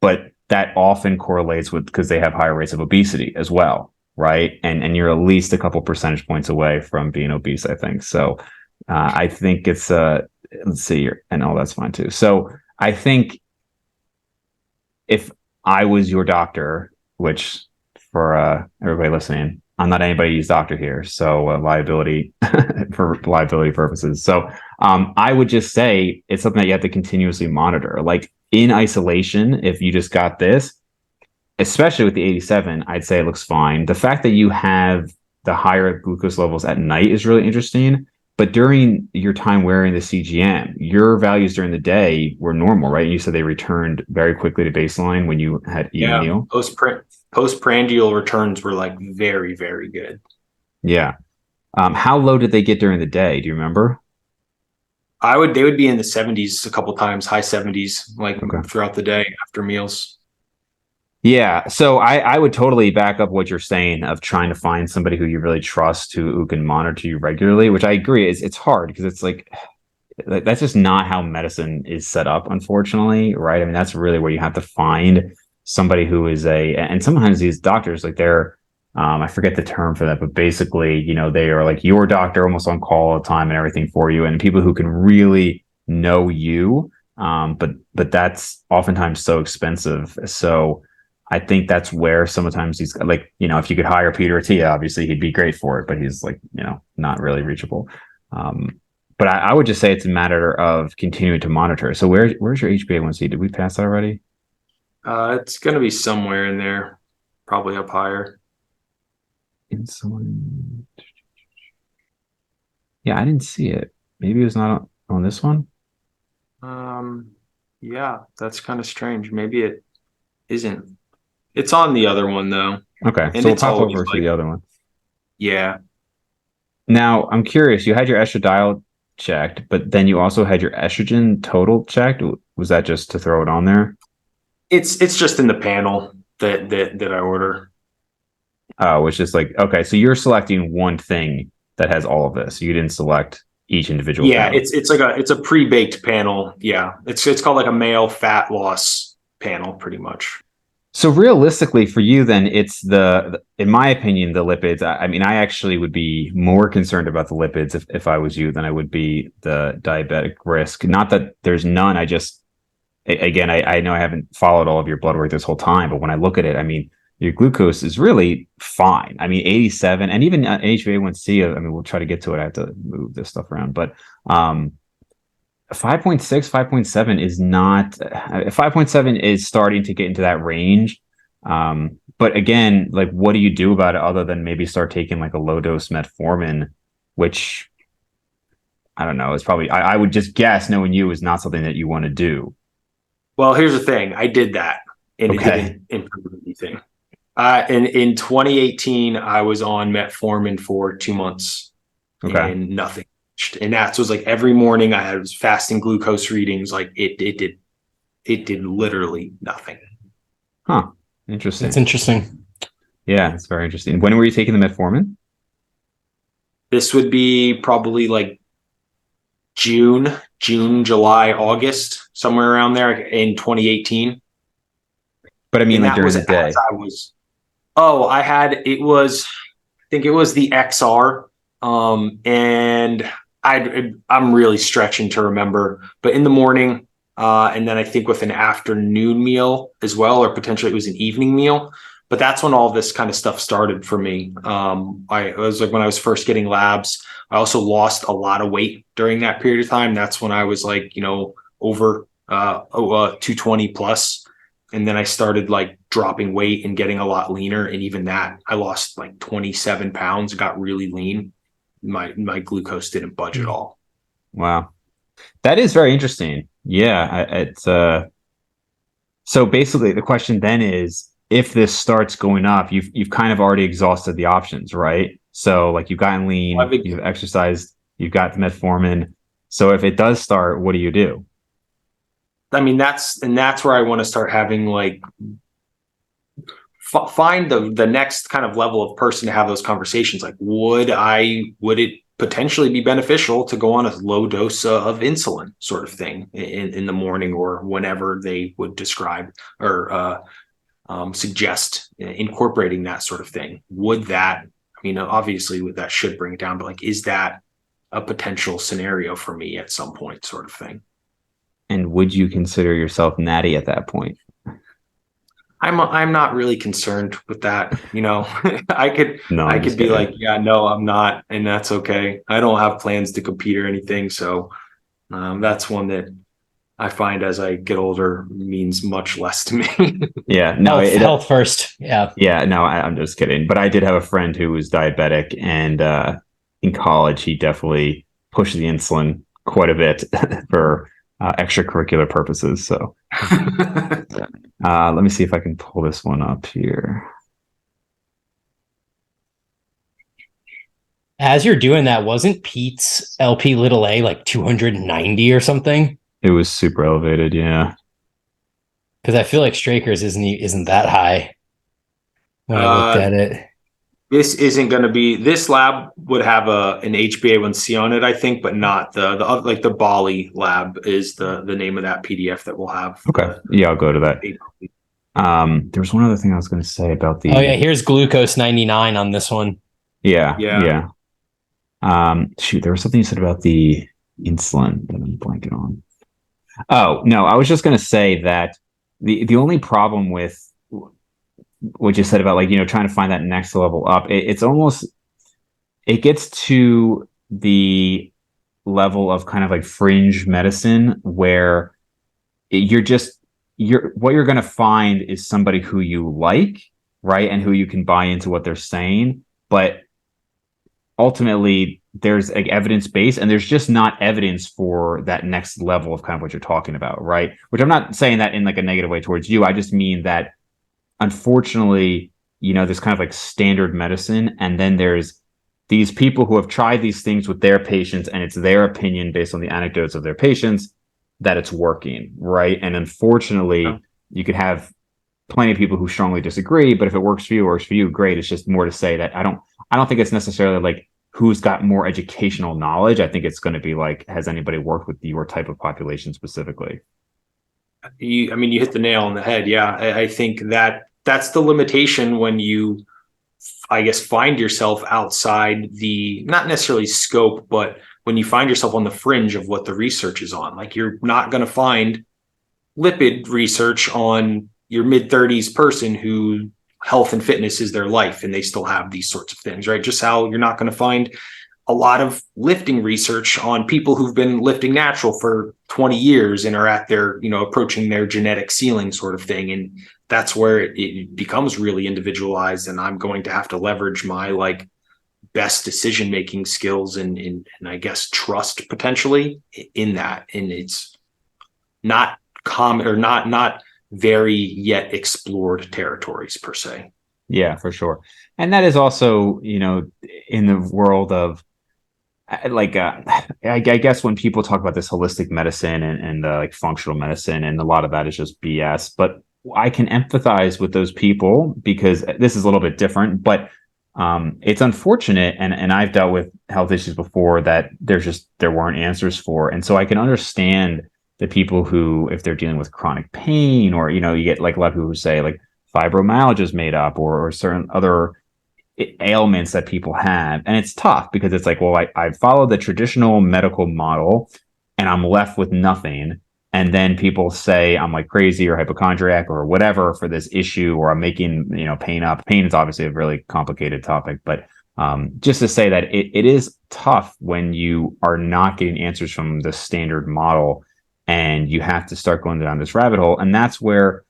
but that often correlates with because they have higher rates of obesity as well, right? And you're at least a couple percentage points away from being obese, I think. So I think it's let's see here, and that's fine too. So I think if I was your doctor, which for everybody listening, I'm not anybody's doctor here, so liability for liability purposes. So I would just say it's something that you have to continuously monitor. Like in isolation, if you just got this, especially with the 87, I'd say it looks fine. The fact that you have the higher glucose levels at night is really interesting. But during your time wearing the CGM, your values during the day were normal, right? And you said they returned very quickly to baseline when you had eaten a meal. Postprandial returns were like very, very good. Yeah. How low did they get during the day? Do you remember? They would be in the 70s a couple times, high 70s, like throughout the day after meals. Yeah. So I would totally back up what you're saying of trying to find somebody who you really trust who can monitor you regularly, which I agree is it's hard because it's like that's just not how medicine is set up, unfortunately, right? I mean, that's really where you have to find somebody who is and sometimes these doctors, like they're, I forget the term for that, but basically, they are like your doctor almost on call all the time and everything for you, and people who can really know you. But that's oftentimes so expensive. So I think that's where sometimes he's like, if you could hire Peter Attia, obviously he'd be great for it, but he's like, not really reachable. But I would just say it's a matter of continuing to monitor. So where's your HbA1c? Did we pass that already? It's going to be somewhere in there, probably up higher. Insulin. Yeah, I didn't see it. Maybe it was not on this one. Yeah, that's kind of strange. Maybe it isn't. It's on the other one though. Okay, and so we'll pop over to the other one. Yeah. Now I'm curious. You had your estradiol checked, but then you also had your estrogen total checked. Was that just to throw it on there? It's just in the panel that I order. Oh, it's just like, okay, so you're selecting one thing that has all of this. You didn't select each individual. Yeah, panel. It's a pre-baked panel. Yeah, it's called like a male fat loss panel, pretty much. So realistically for you, then it's in my opinion, the lipids. I mean, I actually would be more concerned about the lipids if I was you than I would be the diabetic risk. Not that there's none. I just, again, I know I haven't followed all of your blood work this whole time, but when I look at it, I mean, your glucose is really fine. I mean, 87 and even HbA1c, I mean, we'll try to get to it. I have to move this stuff around, but 5.6, 5.7 is not, 5.7 is starting to get into that range. But again, like, what do you do about it other than maybe start taking like a low dose metformin, which I don't know, it's probably, I would just guess, knowing you, is not something that you want to do. Well, here's the thing. I did that and Okay. It didn't improve anything. In 2018, I was on metformin for 2 months and nothing. And that was like every morning I was fasting glucose readings. Like it did literally nothing. Huh. Interesting. It's interesting. Yeah, it's very interesting. When were you taking the metformin? This would be probably like June, July, August, somewhere around there in 2018. But I mean, like during the day. I think it was the XR. And I'm really stretching to remember, but in the morning, and then I think with an afternoon meal as well, or potentially it was an evening meal. But that's when all this kind of stuff started for me. It was like when I was first getting labs. I also lost a lot of weight during that period of time. That's when I was like, over 220 plus. And then I started like dropping weight and getting a lot leaner. And even that, I lost like 27 pounds, got really lean. My glucose didn't budge at all. Wow. That is very interesting. Yeah. It's so basically the question then is if this starts going up, you've kind of already exhausted the options, right? So like you've gotten lean, you've exercised, you've got the metformin. So if it does start, what do you do? I mean, that's where I want to start having like find the next kind of level of person to have those conversations. Like, would it potentially be beneficial to go on a low dose of insulin sort of thing in the morning or whenever they would describe or suggest incorporating that sort of thing? Would that, I mean, obviously that should bring it down, but like, is that a potential scenario for me at some point sort of thing? And would you consider yourself natty at that point? I'm not really concerned with that. I could be like, yeah, no, I'm not. And that's okay. I don't have plans to compete or anything. So that's one that I find as I get older means much less to me. Yeah, no, health first. Yeah. Yeah, no, I'm just kidding. But I did have a friend who was diabetic, and in college, he definitely pushed the insulin quite a bit for extracurricular purposes. So let me see if I can pull this one up here. As you're doing that, wasn't Pete's LP little a like 290 or something? It was super elevated, yeah. Because I feel like Straker's isn't that high when I looked at it. This isn't going to be. This lab would have an HbA1c on it, I think, but not the like the Bali lab is the name of that PDF that we'll have. Okay, yeah, I'll go to that. There was one other thing I was going to say about the. Oh yeah, here's glucose 99 on this one. Yeah. Shoot, there was something you said about the insulin that I'm blanking on. Oh no, I was just going to say that the only problem with what you said about like, trying to find that next level up, it's almost, it gets to the level of kind of like fringe medicine where what you're going to find is somebody who you like, right? And who you can buy into what they're saying. But ultimately there's like evidence based, and there's just not evidence for that next level of kind of what you're talking about, right? Which I'm not saying that in like a negative way towards you. I just mean that unfortunately, there's kind of like standard medicine, and then there's these people who have tried these things with their patients, and it's their opinion based on the anecdotes of their patients that it's working, right? And unfortunately, you could have plenty of people who strongly disagree, but if it works for you, great. It's just more to say that I don't think it's necessarily like who's got more educational knowledge. I think it's going to be like, has anybody worked with your type of population specifically? You hit the nail on the head. Yeah, I think that's the limitation when you, I guess, find yourself outside the, not necessarily scope, but when you find yourself on the fringe of what the research is on. Like, you're not going to find lipid research on your mid-30s person who health and fitness is their life and they still have these sorts of things, right? Just how you're not going to find a lot of lifting research on people who've been lifting natural for 20 years and are at their, approaching their genetic ceiling sort of thing. And that's where it becomes really individualized. And I'm going to have to leverage my like best decision-making skills and I guess trust potentially in that. And it's not common or not very yet explored territories per se. Yeah, for sure. And that is also, in the world of like, I guess when people talk about this holistic medicine and like functional medicine, and a lot of that is just BS, but I can empathize with those people because this is a little bit different, but it's unfortunate. And I've dealt with health issues before that there weren't answers for. And so I can understand the people who, if they're dealing with chronic pain, or, you get like a lot of people who say like fibromyalgia is made up, or certain other ailments that people have. And it's tough because it's like, well, I followed the traditional medical model and I'm left with nothing. And then people say I'm like crazy or hypochondriac or whatever for this issue, or I'm making, pain up. Pain is obviously a really complicated topic, but just to say that it is tough when you are not getting answers from the standard model and you have to start going down this rabbit hole. And that's where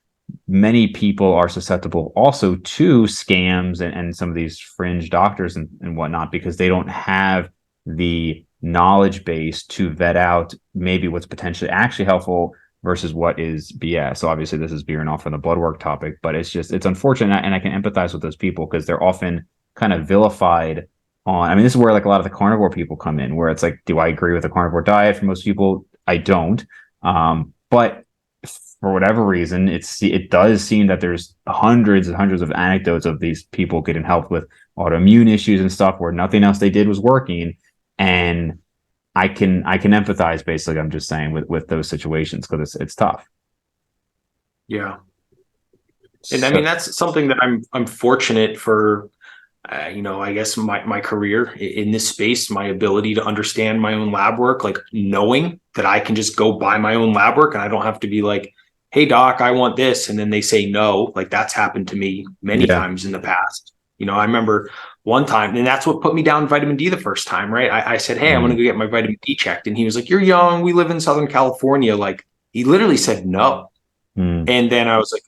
many people are susceptible also to scams and some of these fringe doctors and whatnot, because they don't have the knowledge base to vet out maybe what's potentially actually helpful versus what is BS. So obviously this is veering off from the blood work topic, but it's unfortunate, and I can empathize with those people because they're often kind of vilified on. I mean, this is where like a lot of the carnivore people come in, where it's like, do I agree with the carnivore diet? For most people, I don't. But for whatever reason, it does seem that there's hundreds and hundreds of anecdotes of these people getting help with autoimmune issues and stuff where nothing else they did was working. And I can empathize, basically, I'm just saying, with those situations, because it's tough. Yeah. And I mean, that's something that I'm fortunate for, I guess my career in this space, my ability to understand my own lab work, like knowing that I can just go buy my own lab work and I don't have to be like, hey doc, I want this. And then they say no. Like that's happened to me many times in the past. I remember one time, and that's what put me down vitamin D the first time, right? I said, hey, I'm going to go get my vitamin D checked. And he was like, you're young. We live in Southern California. Like he literally said no. And then I was like,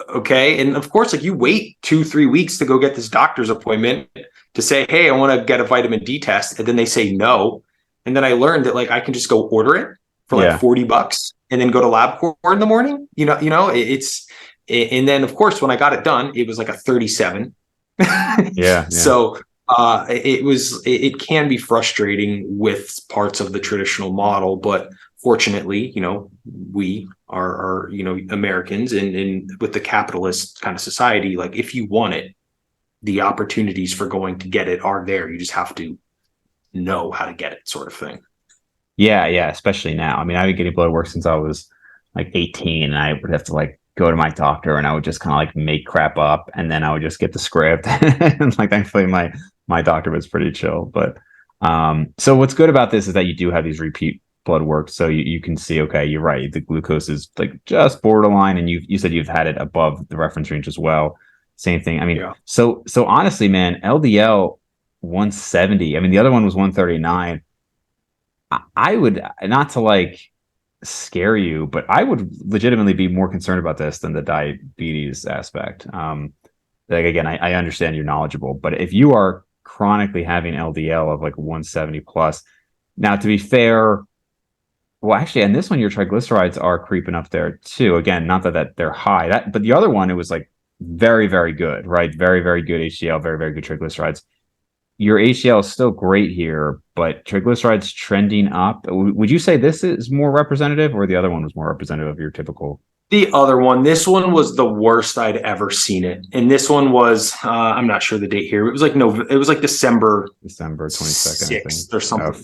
okay. And of course, like you wait 2-3 weeks to go get this doctor's appointment to say, hey, I want to get a vitamin D test. And then they say no. And then I learned that like I can just go order it for like $40 and then go to LabCorp in the morning. And then of course, when I got it done, it was like a 37. So it can be frustrating with parts of the traditional model, but fortunately, we are Americans and with the capitalist kind of society, like if you want it, the opportunities for going to get it are there. You just have to know how to get it, sort of thing. Yeah, especially now. I mean, I've been getting blood work since I was like 18, and I would have to like go to my doctor, and I would just kind of like make crap up, and then I would just get the script. And like thankfully my doctor was pretty chill. But so what's good about this is that you do have these repeat blood work, so you can see, okay, you're right, the glucose is like just borderline, and you said you've had it above the reference range as well. Same thing. I mean, so honestly, man, LDL 170. I mean, the other one was 139. I would, not to like scare you, but I would legitimately be more concerned about this than the diabetes aspect. Like again, I understand you're knowledgeable, but if you are chronically having LDL of like 170 plus, now to be fair, well, actually, and this one, your triglycerides are creeping up there too. Again, not that they're high, but the other one, it was like very, very good, right? Very, very good HDL, very, very good triglycerides. Your HDL is still great here, but triglycerides trending up. Would you say this is more representative, or the other one was more representative of your typical? The other one, this one was the worst I'd ever seen it. And this one was, I'm not sure the date here. It was like it was like December 22nd, 6th or something. 5th,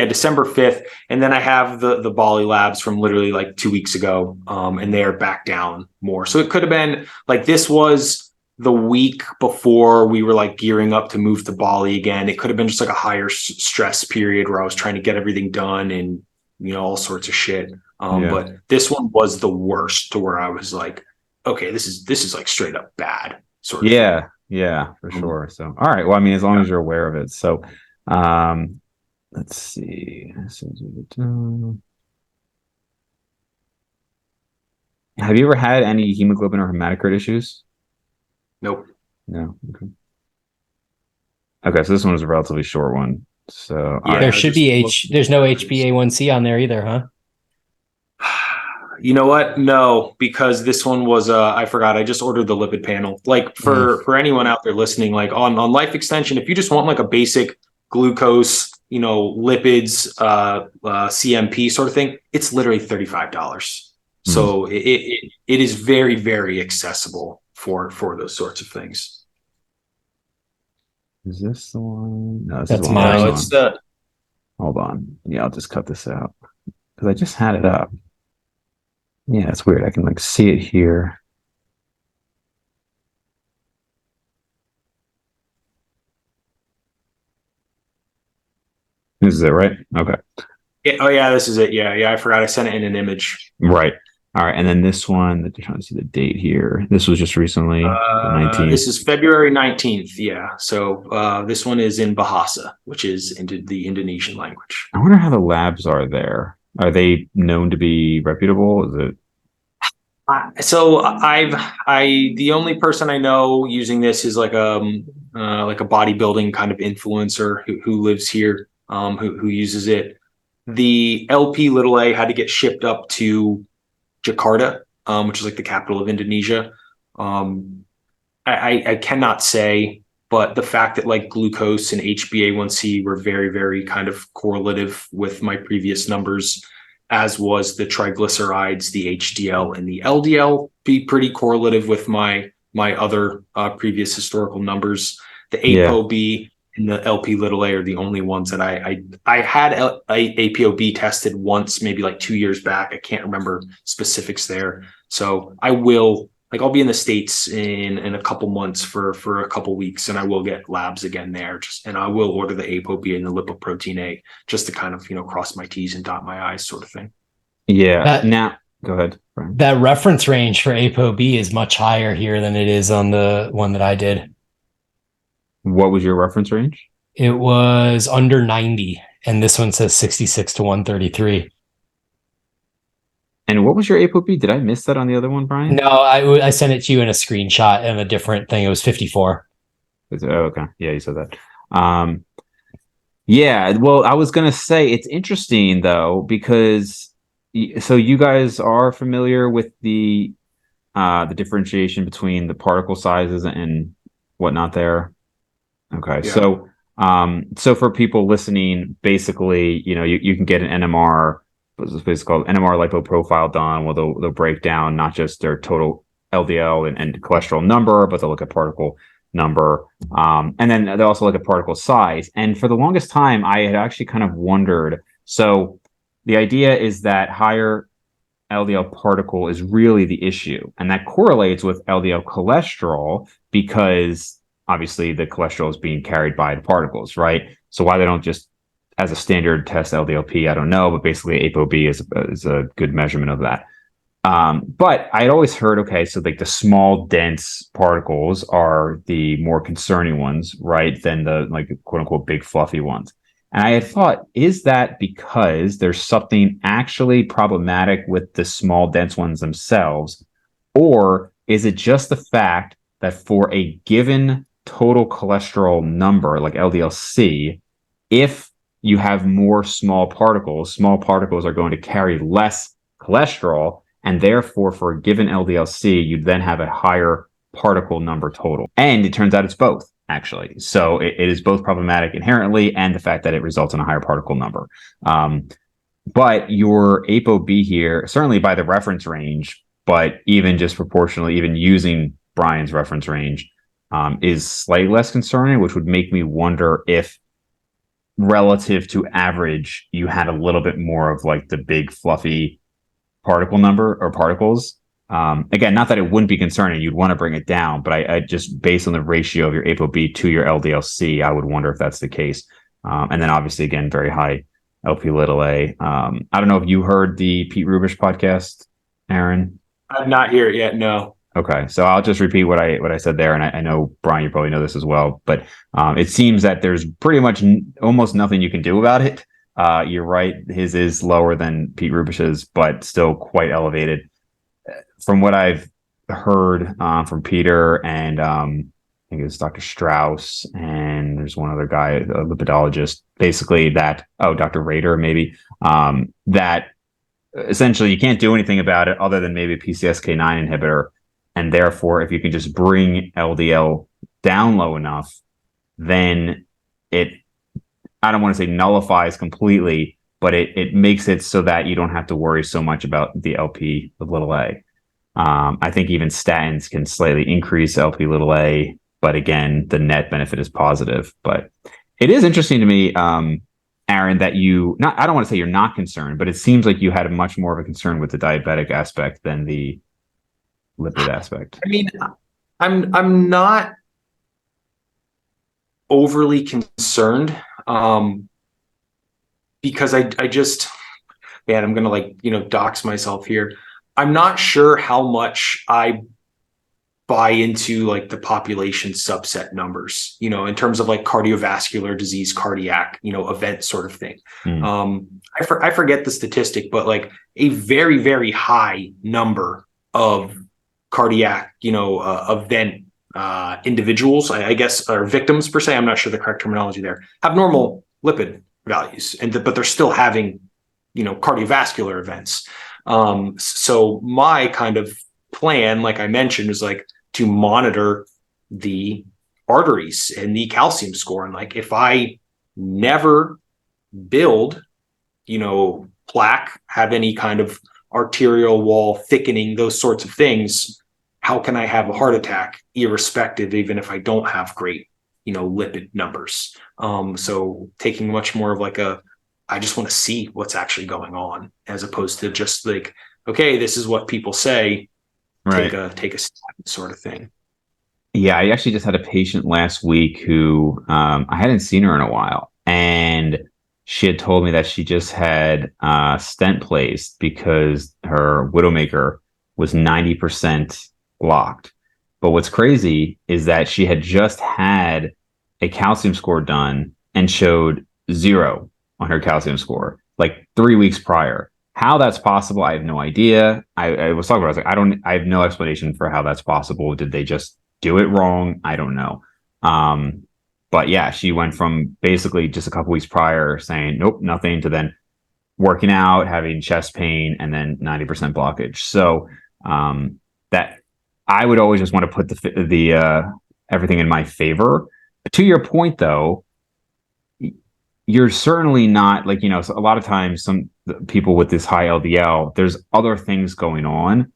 December 5th. And then I have the Bali labs from literally like 2 weeks ago. And they are back down more. So it could have been like, this was the week before we were like gearing up to move to Bali again. It could have been just like a higher stress period where I was trying to get everything done and, all sorts of shit. But this one was the worst, to where I was like, okay, this is like straight up bad sort of thing. Yeah, for sure. So, all right. Well, I mean, as long as you're aware of it. So, let's see. Have you ever had any hemoglobin or hematocrit issues? Nope. No. Okay. So this one is a relatively short one. So there should be there's no HbA1c on there either, huh? You know what? No, because this one was I forgot. I just ordered the lipid panel. Like for anyone out there listening, like on Life Extension, if you just want like a basic glucose, lipids, CMP sort of thing, it's literally $35. So it is very, very accessible for those sorts of things. Is this the one? No, that's mine. No, it's the. Hold on. Yeah, I'll just cut this out because I just had it up. Yeah, it's weird. I can like see it here. This is it, right? Okay. Yeah, oh yeah, this is it. Yeah. I forgot I sent it in an image. Right. All right, and then this one, that you're trying to see the date here. This was just recently, the 19th. This is February 19th. Yeah. So this one is in Bahasa, which is into the Indonesian language. I wonder how the labs are there. Are they known to be reputable? Is it? So the only person I know using this is like a bodybuilding kind of influencer who lives here, who uses it. The LP little a had to get shipped up to Jakarta, which is like the capital of Indonesia. I cannot say, but the fact that like glucose and HbA1c were very, very kind of correlative with my previous numbers, as was the triglycerides, the HDL and the LDL, be pretty correlative with my other previous historical numbers. The ApoB and the LP little a are the only ones that I had ApoB tested once, maybe like 2 years back. I can't remember specifics there. So I'll be in the States in a couple months for a couple weeks, and I will get labs again there. And I will order the ApoB and the lipoprotein A just to kind of, cross my T's and dot my I's sort of thing. Yeah. Now, go ahead, Bryan. That reference range for ApoB is much higher here than it is on the one that I did. What was your reference range? It was under 90, and this one says 66 to 133. And what was your ApoB? Did I miss that on the other one, Bryan? No, I sent it to you in a screenshot and a different thing. It was 54. Okay. Yeah, you said that. Yeah, well, I was going to say it's interesting, though, because so you guys are familiar with the differentiation between the particle sizes and whatnot there. Okay. Yeah. So for people listening, basically, you can get an NMR, it's called NMR lipo profile done, where they'll break down not just their total LDL and cholesterol number, but they'll look at particle number. And then they also look at particle size. And for the longest time, I had actually kind of wondered. So the idea is that higher LDL particle is really the issue. And that correlates with LDL cholesterol because obviously the cholesterol is being carried by the particles, right? So why they don't just, as a standard test LDLP, I don't know, but basically ApoB is a good measurement of that. But I had always heard, okay, so like the small dense particles are the more concerning ones, right? Than the like quote unquote big fluffy ones. And I had thought, is that because there's something actually problematic with the small dense ones themselves? Or is it just the fact that for a given total cholesterol number, like LDL-C, if you have more small particles are going to carry less cholesterol, and therefore for a given LDL-C, you then have a higher particle number total. And it turns out it's both, actually. So it is both problematic inherently and the fact that it results in a higher particle number. But your ApoB here, certainly by the reference range, but even just proportionally, even using Bryan's reference range, is slightly less concerning, which would make me wonder if relative to average, you had a little bit more of like the big fluffy particle number or particles. Again, not that it wouldn't be concerning, you'd want to bring it down, but I just based on the ratio of your ApoB to your LDL-C, I would wonder if that's the case. And then obviously, again, very high LP little a. I don't know if you heard the Pete Rubish podcast, Aaron. I'm not here yet. No. Okay, so I'll just repeat what I said there, and I know, Bryan, you probably know this as well, but it seems that there's pretty much almost nothing you can do about it. You're right, his is lower than Pete Rubish's, but still quite elevated. From what I've heard from Peter and I think it's Dr. Strauss, and there's one other guy, a lipidologist, basically that, Dr. Rader maybe, that essentially you can't do anything about it other than maybe a PCSK9 inhibitor. And therefore, if you can just bring LDL down low enough, then I don't want to say nullifies completely, but it makes it so that you don't have to worry so much about the LP with little a. I think even statins can slightly increase LP little a, but again, the net benefit is positive. But it is interesting to me, Aaron, that I don't want to say you're not concerned, but it seems like you had much more of a concern with the diabetic aspect than the lipid aspect. I mean, I'm not overly concerned because I just, man, I'm gonna dox myself here. I'm not sure how much I buy into like the population subset numbers, in terms of like cardiovascular disease, cardiac, event sort of thing. I forget the statistic, but like a very, very high number of cardiac, event individuals, I guess, or victims per se, I'm not sure the correct terminology there, have normal lipid values, but they're still having cardiovascular events. So my kind of plan, like I mentioned, is like to monitor the arteries and the calcium score. And like, if I never build, plaque, have any kind of arterial wall thickening, those sorts of things, how can I have a heart attack irrespective, even if I don't have great, lipid numbers? So taking much more of like I just want to see what's actually going on, as opposed to just like, okay, this is what people say, Right. take a statin sort of thing. Yeah, I actually just had a patient last week who I hadn't seen her in a while, and she had told me that she just had stent placed because her widowmaker was 90% blocked. But what's crazy is that she had just had a calcium score done and showed 0 on her calcium score like 3 weeks prior. How that's possible, I have no idea. I was talking about, I have no explanation for how that's possible. Did they just do it wrong? I don't know. But yeah, she went from basically just a couple weeks prior saying, nope, nothing, to then working out, having chest pain, and then 90% blockage. So that I would always just want to put the everything in my favor. To your point, though, you're certainly not like, a lot of times some people with this high LDL, there's other things going on.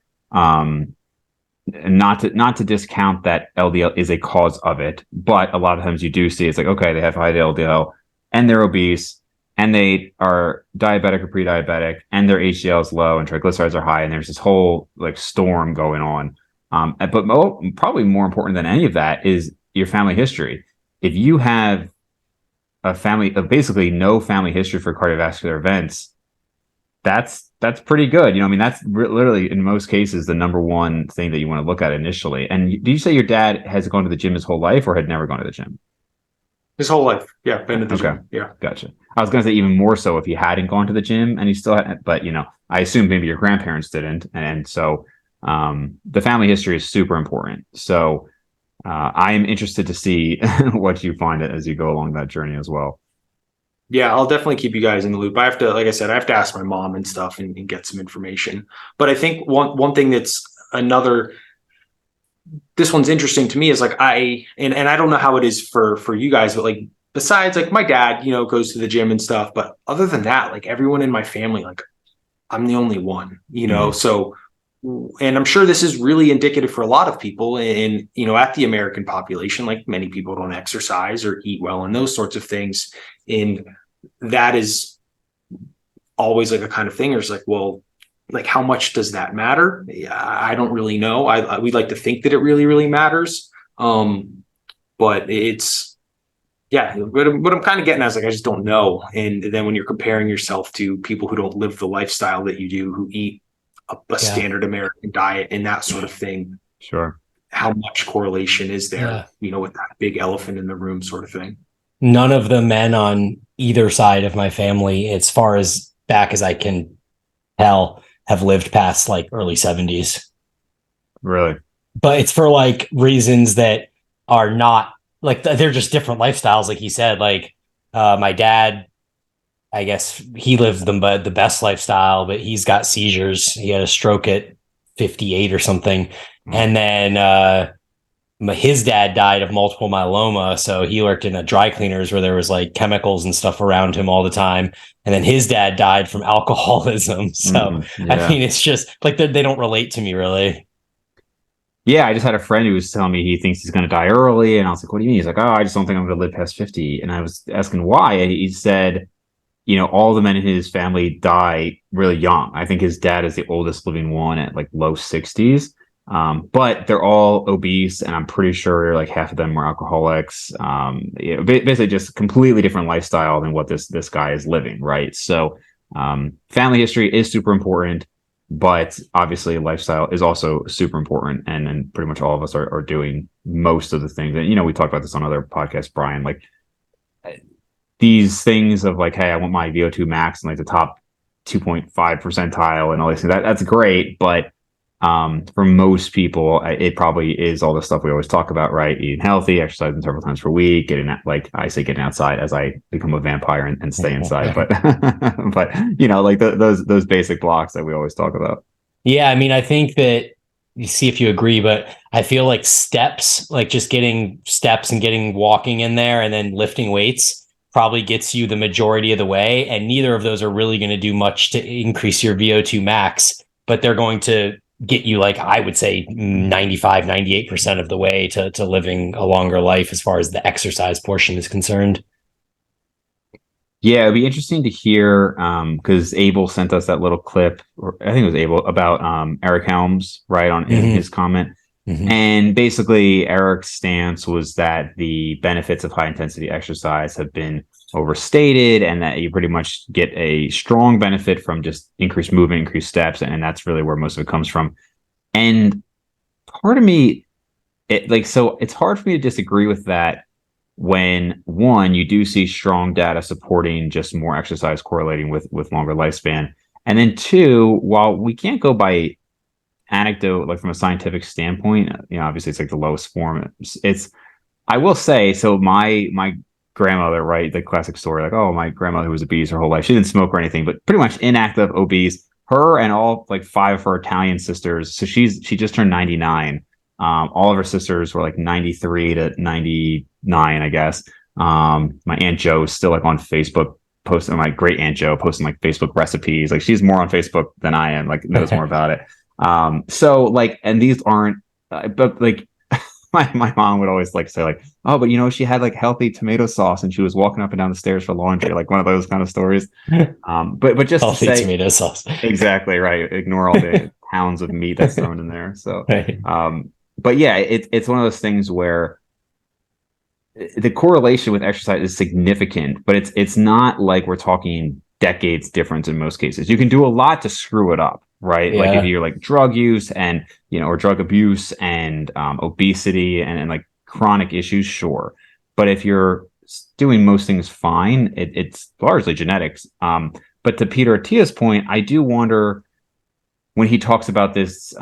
Not to discount that LDL is a cause of it, but a lot of times you do see it's like, okay, they have high LDL and they're obese and they are diabetic or pre-diabetic and their HDL is low and triglycerides are high, and there's this whole like storm going on. But probably more important than any of that is your family history. If you have a family of basically no family history for cardiovascular events, that's pretty good. That's literally in most cases the number one thing that you want to look at initially. And did you say your dad has gone to the gym his whole life or had never gone to the gym? His whole life. Yeah. Been to the Okay. gym. Yeah. Gotcha. I was going to say even more so if he hadn't gone to the gym and he still had, but I assume maybe your grandparents didn't. And so the family history is super important. So I am interested to see what you find as you go along that journey as well. Yeah, I'll definitely keep you guys in the loop. I have to, like I said, I have to ask my mom and stuff and get some information. But I think one thing that's this one's interesting to me is like and I don't know how it is for you guys, but like besides like my dad, goes to the gym and stuff. But other than that, like everyone in my family, like I'm the only one, so, and I'm sure this is really indicative for a lot of people in, at the American population, like many people don't exercise or eat well and those sorts of things. And that is always like a kind of thing. It's like, well, like how much does that matter? I don't really know. We'd like to think that it really, really matters. But it's, yeah, what I'm kind of getting at is like, I just don't know. And then when you're comparing yourself to people who don't live the lifestyle that you do, who eat a standard American diet and that sort of thing. Sure. How much correlation is there, with that big elephant in the room sort of thing? None of the men on either side of my family, as far as back as I can tell, have lived past like early 70s. Really? But it's for like reasons that are not like, they're just different lifestyles. Like he said, like my dad, I guess he lived the best lifestyle, but he's got seizures. He had a stroke at 58 or something. Mm-hmm. And then his dad died of multiple myeloma. So he worked in a dry cleaners where there was like chemicals and stuff around him all the time. And then his dad died from alcoholism. So, I mean, it's just like they don't relate to me really. Yeah, I just had a friend who was telling me he thinks he's going to die early. And I was like, what do you mean? He's like, oh, I just don't think I'm going to live past 50. And I was asking why. And he said, all the men in his family die really young. I think his dad is the oldest living one at like low 60s. But they're all obese, and I'm pretty sure like half of them were alcoholics. Basically just completely different lifestyle than what this guy is living, right? So family history is super important, but obviously lifestyle is also super important, and pretty much all of us are doing most of the things. And we talked about this on other podcasts, Bryan, like these things of like, hey, I want my VO2 max in like the top 2.5 percentile and all these things. That's great, but For most people, it probably is all the stuff we always talk about, right? Eating healthy, exercising several times per week, like I say, getting outside as I become a vampire and stay inside. But, but like those basic blocks that we always talk about. Yeah, I mean, I think that you see if you agree, but I feel like steps, like just getting steps and getting walking in there and then lifting weights probably gets you the majority of the way. And neither of those are really going to do much to increase your VO2 max, but they're going to get you, like, I would say 95, 98% of the way to living a longer life as far as the exercise portion is concerned. Yeah, it'd be interesting to hear because Abel sent us that little clip, or I think it was Abel, about Eric Helms, right, on in his comment. And basically Eric's stance was that the benefits of high intensity exercise have been overstated and that you pretty much get a strong benefit from just increased movement, increased steps, and that's really where most of it comes from. And part of me, so it's hard for me to disagree with that when, one, you do see strong data supporting just more exercise correlating with longer lifespan. And then two, while we can't go by anecdote, like from a scientific standpoint, obviously it's like the lowest form. I will say, so my grandmother, right, the classic story, like, oh, my grandmother who was obese her whole life, she didn't smoke or anything, but pretty much inactive, obese, her and all like 5 of her Italian sisters. So she just turned 99. All of her sisters were like 93 to 99, I guess. My Aunt Jo is still like on Facebook posting, my great Aunt Jo posting like Facebook recipes. Like she's more on Facebook than I am, like knows more about it. So like, and these aren't, but like my mom would always like say like, oh, but she had like healthy tomato sauce and she was walking up and down the stairs for laundry, like one of those kind of stories. But just healthy to say, tomato sauce. Exactly right. Ignore all the pounds of meat that's thrown in there. So, right. But yeah, it's one of those things where the correlation with exercise is significant, but it's not like we're talking decades difference in most cases. You can do a lot to screw it up, right? Yeah. Like if you're like drug use and, or drug abuse and obesity and like chronic issues, sure. But if you're doing most things fine, it's largely genetics. But to Peter Attia's point, I do wonder when he talks about this,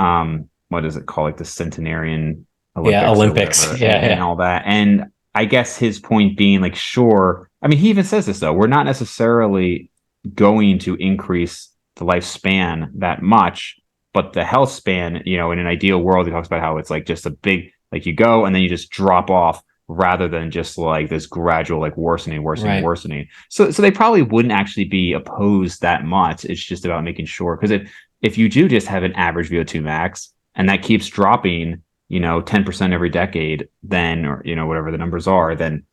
what is it called? Like the centenarian Olympics. And all that. And I guess his point being like, sure. I mean, he even says this though, we're not necessarily going to increase the lifespan that much, but the health span, in an ideal world, he talks about how it's like just a big, like you go and then you just drop off rather than just like this gradual, like worsening. So they probably wouldn't actually be opposed that much. It's just about making sure. Because if you do just have an average VO2 max and that keeps dropping, 10% every decade, then, or, whatever the numbers are, then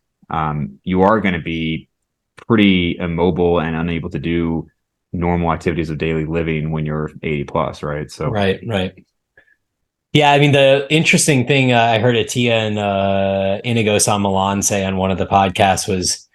you are going to be pretty immobile and unable to do normal activities of daily living when you're 80 plus, right? So right. Yeah, I mean, the interesting thing I heard Attia and Inigo San Milan say on one of the podcasts was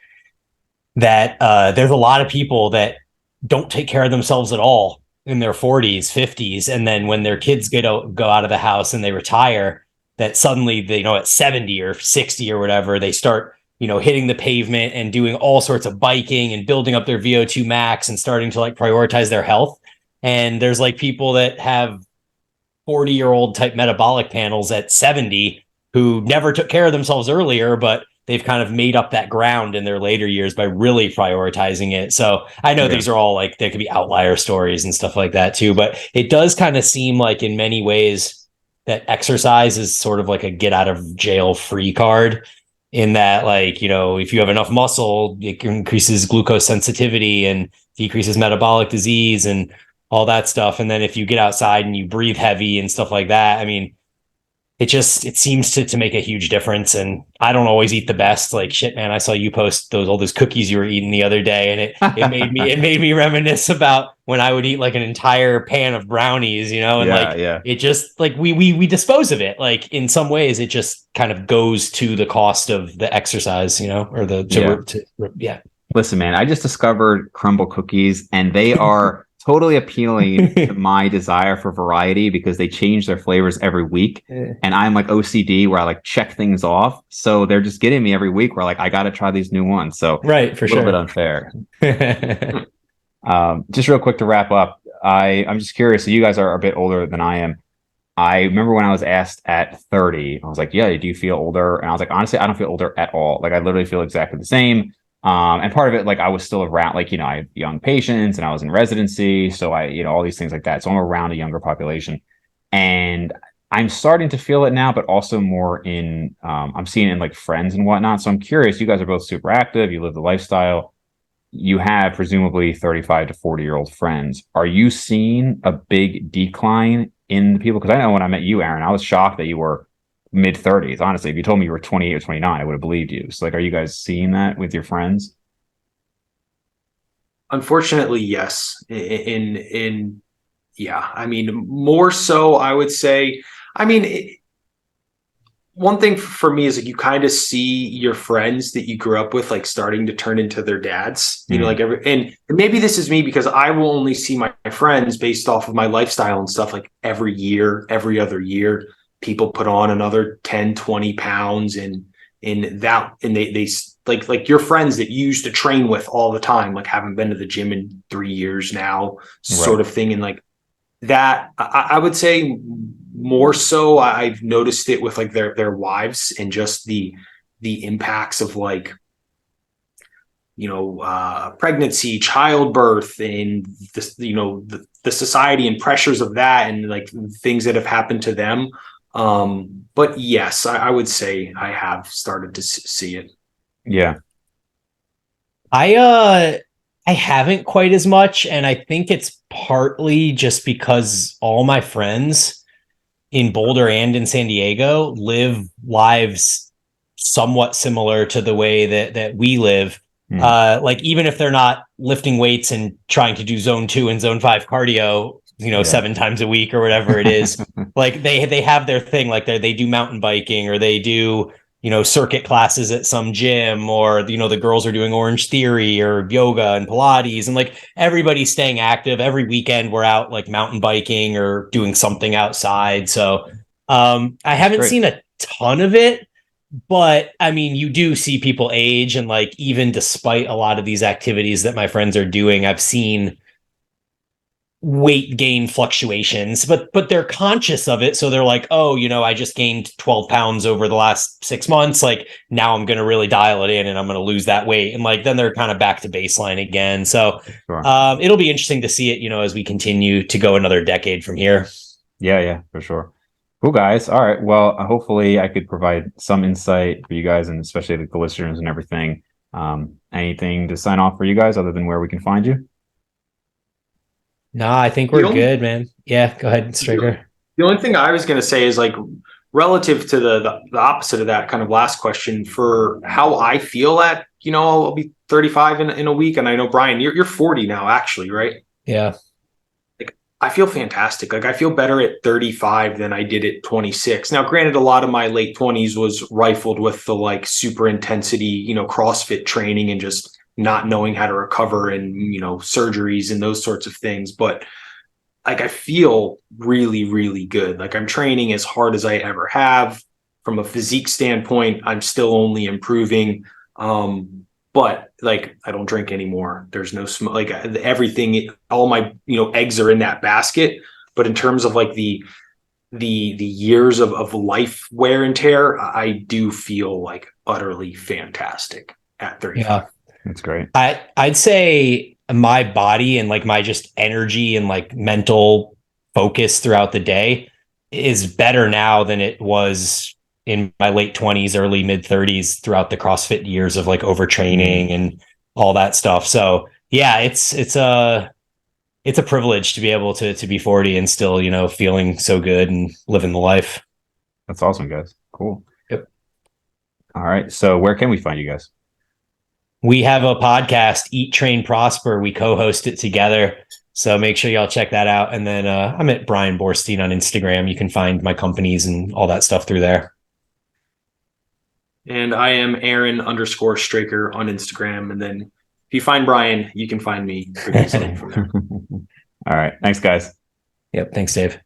that there's a lot of people that don't take care of themselves at all in their 40s, 50s, and then when their kids go out of the house and they retire, that suddenly they at 70 or 60 or whatever, they start hitting the pavement and doing all sorts of biking and building up their VO2 max and starting to like prioritize their health. And there's like people that have 40-year-old type metabolic panels at 70 who never took care of themselves earlier, but they've kind of made up that ground in their later years by really prioritizing it. So I know these are all like, there could be outlier stories and stuff like that too, but it does kind of seem like in many ways that exercise is sort of like a get out of jail free card, in that, like, if you have enough muscle, it increases glucose sensitivity and decreases metabolic disease and all that stuff. And then if you get outside and you breathe heavy and stuff like that, I mean, it seems to make a huge difference. And I don't always eat the best. Like, shit, man, I saw you post all those cookies you were eating the other day, and it made me reminisce about when I would eat like an entire pan of brownies, and it just like we dispose of it. Like in some ways, it just kind of goes to the cost of the exercise, or Listen, man, I just discovered crumble cookies, and they are totally appealing to my desire for variety because they change their flavors every week. And I'm like OCD where I like check things off. So they're just getting me every week where like, I got to try these new ones. So right, for sure. A little bit unfair. Just real quick to wrap up. I'm just curious. So you guys are a bit older than I am. I remember when I was asked at 30, I was like, yeah, do you feel older? And I was like, honestly, I don't feel older at all. Like I literally feel exactly the same. And part of it, like I was still around, like, I have young patients and I was in residency. So all these things like that. So I'm around a younger population. And I'm starting to feel it now, but also more I'm seeing it in like friends and whatnot. So I'm curious, you guys are both super active. You live the lifestyle. You have presumably 35 to 40-year-old friends. Are you seeing a big decline in the people? Because I know when I met you, Aaron, I was shocked that you were mid 30s. Honestly, if you told me you were 28 or 29, I would have believed you. So, like, are you guys seeing that with your friends? Unfortunately, yes. In yeah, I mean, more so, I would say. I mean, one thing for me is like you kind of see your friends that you grew up with like starting to turn into their dads, like and maybe this is me because I will only see my friends based off of my lifestyle and stuff like every year, every other year, people put on another 10, 20 pounds and they like your friends that you used to train with all the time, like haven't been to the gym in 3 years now, sort Right. of thing. And like that I would say more so I've noticed it with like their wives and just the impacts of like pregnancy, childbirth, and this the society and pressures of that and like things that have happened to them. But yes, I would say I have started to see it. Yeah. I haven't quite as much, and I think it's partly just because all my friends in Boulder and in San Diego live lives somewhat similar to the way that we live. Hmm. Like even if they're not lifting weights and trying to do zone 2 and zone 5 cardio, Yeah. 7 times a week or whatever it is, like they have their thing, like they do mountain biking or they do circuit classes at some gym, or the girls are doing Orange Theory or yoga and Pilates, and like everybody's staying active. Every weekend we're out like mountain biking or doing something outside. So I haven't Great. seen a ton of it, but I mean, you do see people age, and like even despite a lot of these activities that my friends are doing, I've seen weight gain fluctuations, but they're conscious of it. So they're like, oh, I just gained 12 pounds over the last 6 months. Like now I'm going to really dial it in and I'm going to lose that weight. And like, then they're kind of back to baseline again. So Sure. it'll be interesting to see it, as we continue to go another decade from here. Yeah, yeah, for sure. Cool, guys. All right. Well, hopefully I could provide some insight for you guys and especially like the listeners and everything. Anything to sign off for you guys other than where we can find you? No, I think The we're only good, man. Yeah, go ahead, Straker. the only thing I was going to say is like relative to the opposite of that kind of last question for how I feel at I'll be 35 in a week, and I know Bryan, you're 40 now actually, right? Yeah. Like I feel fantastic. Like I feel better at 35 than I did at 26. Now, granted, a lot of my late 20s was rifled with the like super intensity, CrossFit training and just not knowing how to recover and surgeries and those sorts of things, but like I feel really, really good. Like I'm training as hard as I ever have. From a physique standpoint, I'm still only improving. But like I don't drink anymore. There's no smoke. Like everything, all my eggs are in that basket. But in terms of like the years of life wear and tear, I do feel like utterly fantastic at 35. Yeah. That's great. I'd say my body and like my just energy and like mental focus throughout the day is better now than it was in my late 20s, early mid 30s throughout the CrossFit years of like overtraining and all that stuff. So yeah, it's a privilege to be able to be 40 and still, feeling so good and living the life. That's awesome, guys. Cool. Yep. All right. So where can we find you guys? We have a podcast, Eat, Train, Prosper. We co-host it together. So make sure y'all check that out. And then I'm at Bryan Boorstein on Instagram. You can find my companies and all that stuff through there. And I am Aaron_Straker on Instagram. And then if you find Bryan, you can find me pretty easily from there. All right. Thanks, guys. Yep. Thanks, Dave.